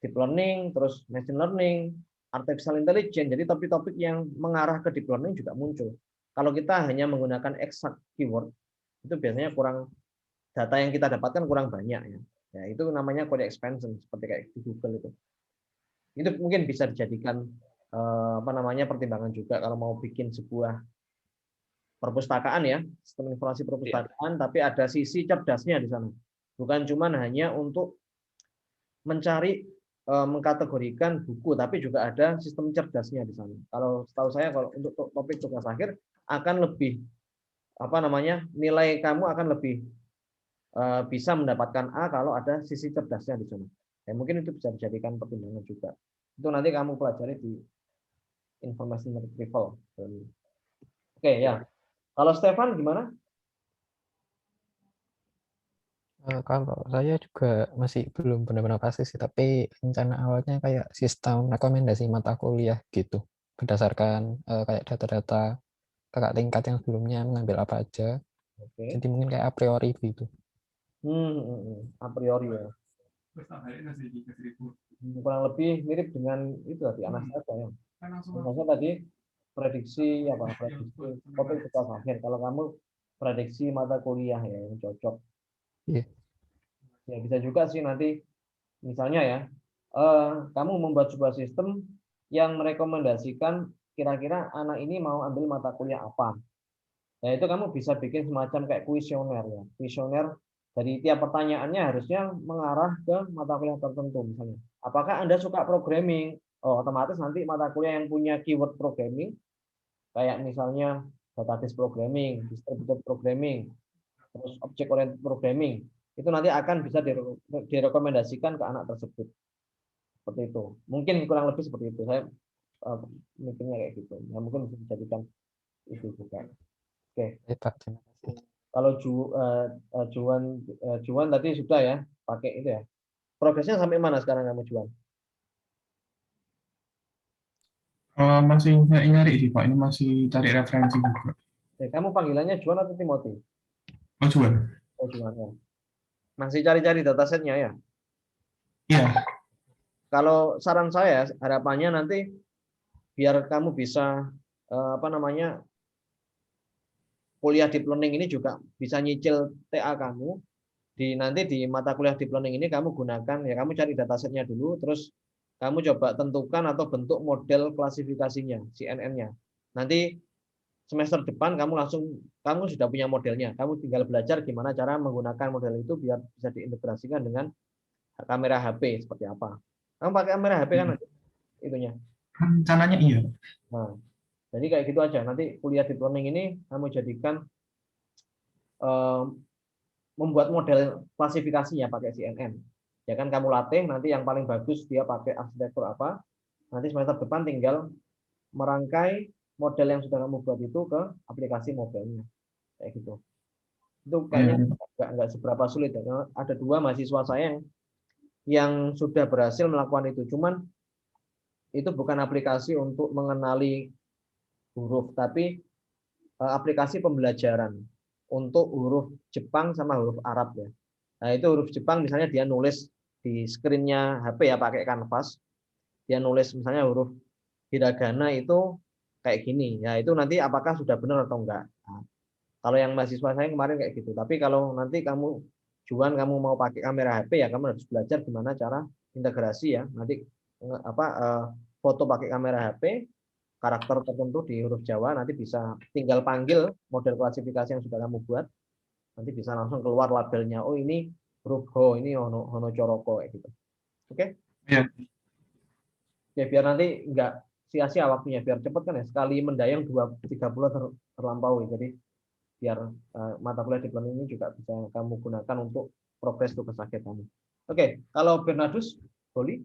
deep learning, terus machine learning, artificial intelligence. Jadi topik-topik yang mengarah ke deep learning juga muncul. Kalau kita hanya menggunakan exact keyword, itu biasanya kurang, data yang kita dapatkan kurang banyak ya. Ya itu namanya query expansion seperti kayak di Google itu. Itu mungkin bisa dijadikan apa namanya pertimbangan juga kalau mau bikin sebuah perpustakaan ya, sistem informasi perpustakaan, tapi ada sisi cerdasnya di sana. Bukan cuma hanya untuk mencari mengkategorikan buku, tapi juga ada sistem cerdasnya di sana. Kalau setahu saya kalau untuk topik tugas akhir akan lebih apa namanya nilai kamu akan lebih bisa mendapatkan A kalau ada sisi cerdasnya di sana. Ya, mungkin itu bisa dijadikan pertimbangan juga. Itu nanti kamu pelajari di information retrieval. Oke ya. Kalau Stefan gimana? Kalau saya juga masih belum benar-benar pasti sih, tapi rencana awalnya kayak sistem rekomendasi mata kuliah gitu, berdasarkan kayak data-data kakak tingkat yang sebelumnya mengambil apa aja. Oke. Jadi mungkin kayak a priori gitu. A priori ya. Kurang lebih mirip dengan itu tadi Anastasia ya. Anastasia tadi prediksi topik tugas akhir. Kalau kamu prediksi mata kuliah ya yang cocok. Iya. Ya bisa juga sih nanti misalnya ya kamu membuat sebuah sistem yang merekomendasikan kira-kira anak ini mau ambil mata kuliah apa. Nah itu kamu bisa bikin semacam kayak kuesioner ya. Kuesioner dari tiap pertanyaannya harusnya mengarah ke mata kuliah tertentu misalnya. Apakah Anda suka programming? Oh, otomatis nanti mata kuliah yang punya keyword programming kayak misalnya database programming, distributed programming, terus object oriented programming, itu nanti akan bisa direkomendasikan ke anak tersebut. Seperti itu. Mungkin kurang lebih seperti itu. Saya mikirnya kayak gitu. Ya, mungkin bisa dijadikan itu juga. Oke. Pak, terima kasih. Kalau Juan tadi sudah ya pakai itu ya. Progresnya sampai mana sekarang kamu Juan? Masih nyari sih Pak, ini masih cari referensi juga. Kamu panggilannya Juan atau Timothy? Oh Juan. Oh, Juan ya. Masih cari-cari datasetnya ya. Iya. Kalau saran saya, harapannya nanti biar kamu bisa apa namanya kuliah deep learning ini juga bisa nyicil TA kamu nanti di mata kuliah deep learning ini kamu gunakan ya, kamu cari datasetnya dulu, terus kamu coba tentukan atau bentuk model klasifikasinya CNN-nya. Nanti semester depan kamu sudah punya modelnya, kamu tinggal belajar gimana cara menggunakan model itu biar bisa diintegrasikan dengan kamera HP seperti apa. Kamu pakai kamera HP kan itunya. Rencananya iya. Nah, jadi kayak gitu aja. Nanti kuliah deep learning ini kamu jadikan membuat model klasifikasinya pakai CNN. Ya kan kamu latih nanti yang paling bagus dia pakai arsitektur apa. Nanti semester depan tinggal merangkai model yang sudah kamu buat itu ke aplikasi mobilnya. Kayak gitu. Itu kayaknya nggak seberapa sulit ya. Karena ada 2 mahasiswa saya yang sudah berhasil melakukan itu. Cuman itu bukan aplikasi untuk mengenali huruf, tapi aplikasi pembelajaran untuk huruf Jepang sama huruf Arab ya. Nah, itu huruf Jepang misalnya dia nulis di screen-nya HP ya pakai kanvas. Dia nulis misalnya huruf hiragana itu kayak gini. Ya, itu nanti apakah sudah benar atau enggak. Nah, kalau yang mahasiswa saya kemarin kayak gitu. Tapi kalau nanti kamu mau pakai kamera HP ya kamu harus belajar gimana cara integrasi ya. Nanti foto pakai kamera HP, karakter tertentu di huruf Jawa, nanti bisa tinggal panggil model klasifikasi yang sudah kamu buat, nanti bisa langsung keluar labelnya. Oh ini huruf Ho, ini Hono Coroko kayak gitu. Oke? Iya. Ya biar nanti nggak sia-sia waktunya, biar cepet kan ya. Sekali mendayung 2-3 bulan terlampaui. Jadi biar mata kuliah deep learning ini juga bisa kamu gunakan untuk progres tugas akhir kamu. Oke, kalau Bernardus, Boli,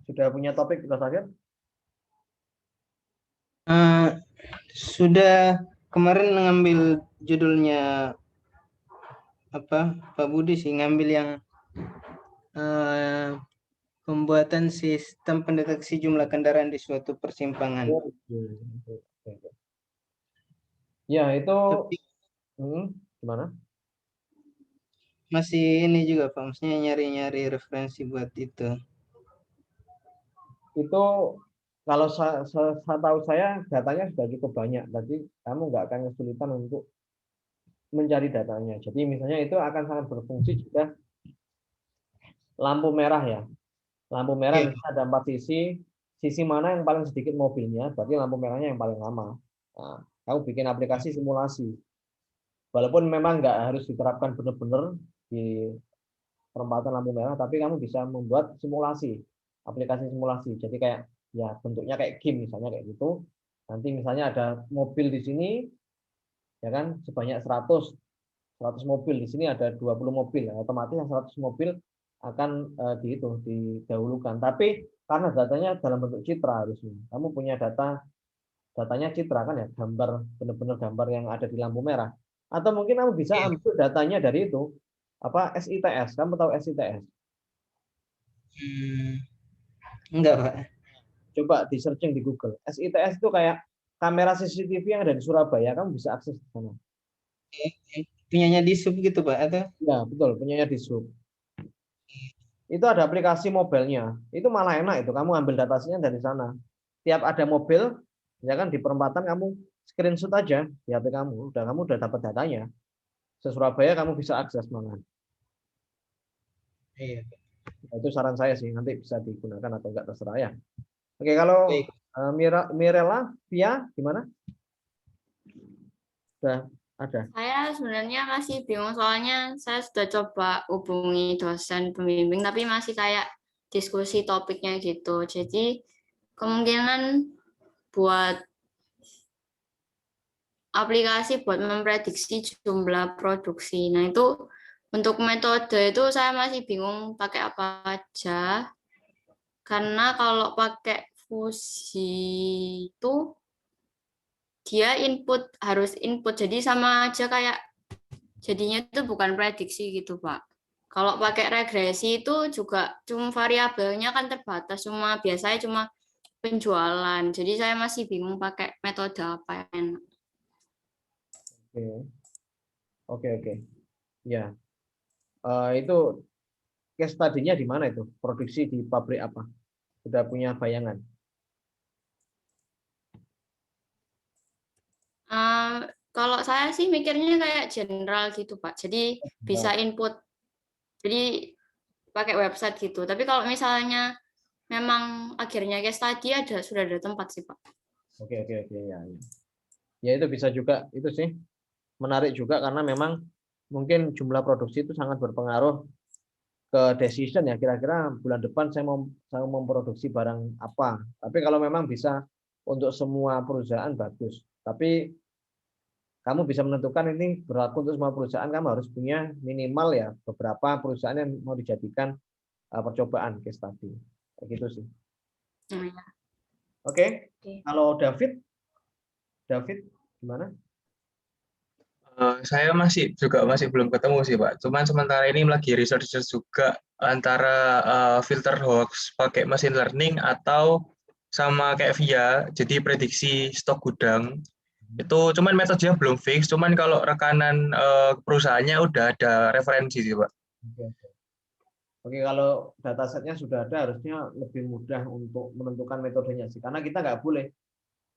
sudah punya topik tugas akhir? Sudah kemarin ngambil judulnya apa Pak Budi sih, ngambil yang pembuatan sistem pendeteksi jumlah kendaraan di suatu persimpangan. Ya itu Tapi gimana? Masih ini juga Pak, maksudnya nyari-nyari referensi buat itu. Itu kalau saya tahu saya datanya sudah cukup banyak, jadi kamu nggak akan kesulitan untuk mencari datanya. Jadi misalnya itu akan sangat berfungsi jika lampu merah ya. Lampu merah misalnya ada 4 sisi mana yang paling sedikit mobilnya, berarti lampu merahnya yang paling lama. Nah, kamu bikin aplikasi simulasi. Walaupun memang nggak harus diterapkan benar-benar di perempatan lampu merah, tapi kamu bisa membuat simulasi, aplikasi simulasi. Jadi kayak ya bentuknya kayak game misalnya kayak gitu. Nanti misalnya ada mobil di sini, ya kan sebanyak 100 mobil, di sini ada 20 mobil, otomatis 100 mobil akan didahulukan. Tapi karena datanya dalam bentuk citra harusnya, kamu punya datanya citra kan ya, gambar benar-benar gambar yang ada di lampu merah. Atau mungkin kamu bisa ambil datanya dari itu SITS. Kamu tahu SITS? Enggak Pak. Coba di searching di Google. SITS itu kayak kamera CCTV yang ada di Surabaya, kamu bisa akses ke sana. Punyanya di sub gitu Pak atau? Ya betul, punyanya di sub. Itu ada aplikasi mobilnya. Itu malah enak itu. Kamu ambil datanya dari sana. Tiap ada mobil, ya kan di perempatan kamu screenshot aja di HP kamu. Kamu udah dapat datanya. Di Surabaya kamu bisa akses malah. Iya. Nah, itu saran saya sih. Nanti bisa digunakan atau enggak terserah ya. Oke, kalau Mirella, Via, gimana? Sudah ada? Saya sebenarnya masih bingung soalnya saya sudah coba hubungi dosen pembimbing tapi masih kayak diskusi topiknya gitu. Jadi kemungkinan buat aplikasi buat memprediksi jumlah produksi. Nah itu untuk metode itu saya masih bingung pakai apa aja. Karena kalau pakai fusi itu dia harus input, jadi sama aja kayak jadinya itu bukan prediksi gitu Pak. Kalau pakai regresi itu juga cuma variabelnya kan terbatas, biasanya cuma penjualan. Jadi saya masih bingung pakai metode apa yang enak. Oke. Ya, itu case study-nya di mana itu? Produksi di pabrik apa? Sudah punya bayangan? Kalau saya sih mikirnya kayak general gitu, Pak. Jadi bisa input, jadi pakai website gitu. Tapi kalau misalnya memang akhirnya case study sudah ada tempat sih, Pak. Oke ya. Ya itu bisa juga, itu sih menarik juga karena memang mungkin jumlah produksi itu sangat berpengaruh ke decision ya, kira-kira bulan depan saya mau memproduksi barang apa. Tapi kalau memang bisa untuk semua perusahaan bagus. Tapi kamu bisa menentukan ini berlaku untuk semua perusahaan, kamu harus punya minimal ya beberapa perusahaan yang mau dijadikan percobaan case study. Kayak gitu sih. Oke. Kalau David gimana? Saya masih belum ketemu sih Pak. Cuman sementara ini lagi research juga antara filter hoax pakai machine learning atau sama kayak VIA, jadi prediksi stok gudang. Itu cuman metodenya belum fix, cuman kalau rekanan perusahaannya udah ada referensi sih Pak. Oke, kalau datasetnya sudah ada harusnya lebih mudah untuk menentukan metodenya sih. Karena kita nggak boleh,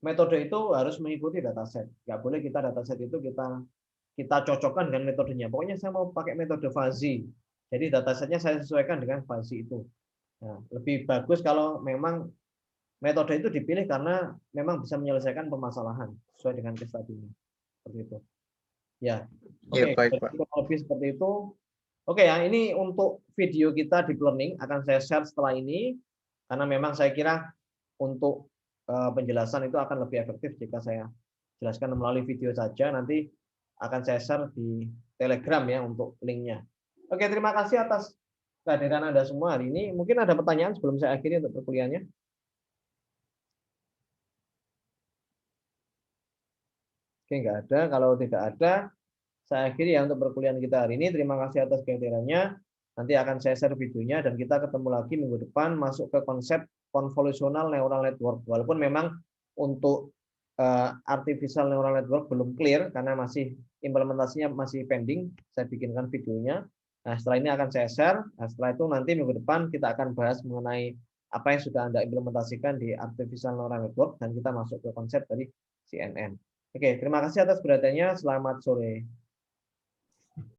metode itu harus mengikuti dataset. Nggak boleh kita dataset itu kita cocokkan dengan metodenya. Pokoknya saya mau pakai metode fuzzy. Jadi datasetnya saya sesuaikan dengan fuzzy itu. Nah, lebih bagus kalau memang metode itu dipilih karena memang bisa menyelesaikan permasalahan sesuai dengan case study-nya. Seperti itu. Ya. Oke, baik, Pak. lebih seperti itu. Oke ya, ini untuk video kita deep learning akan saya share setelah ini karena memang saya kira untuk penjelasan itu akan lebih efektif jika saya jelaskan melalui video saja. Nanti akan saya share di Telegram ya untuk linknya. Oke, terima kasih atas kehadiran Anda semua hari ini. Mungkin ada pertanyaan sebelum saya akhiri untuk perkuliahannya. Oke, nggak ada. Kalau tidak ada, saya akhiri ya untuk perkuliahan kita hari ini. Terima kasih atas kehadirannya. Nanti akan saya share videonya dan kita ketemu lagi minggu depan masuk ke konsep convolutional neural network. Walaupun memang untuk artificial neural network belum clear karena masih implementasinya masih pending. Saya bikinkan videonya. Nah, setelah ini akan saya share. Nah, setelah itu nanti minggu depan kita akan bahas mengenai apa yang sudah Anda implementasikan di artificial neural network dan kita masuk ke konsep dari CNN. Oke, terima kasih atas perhatiannya. Selamat sore.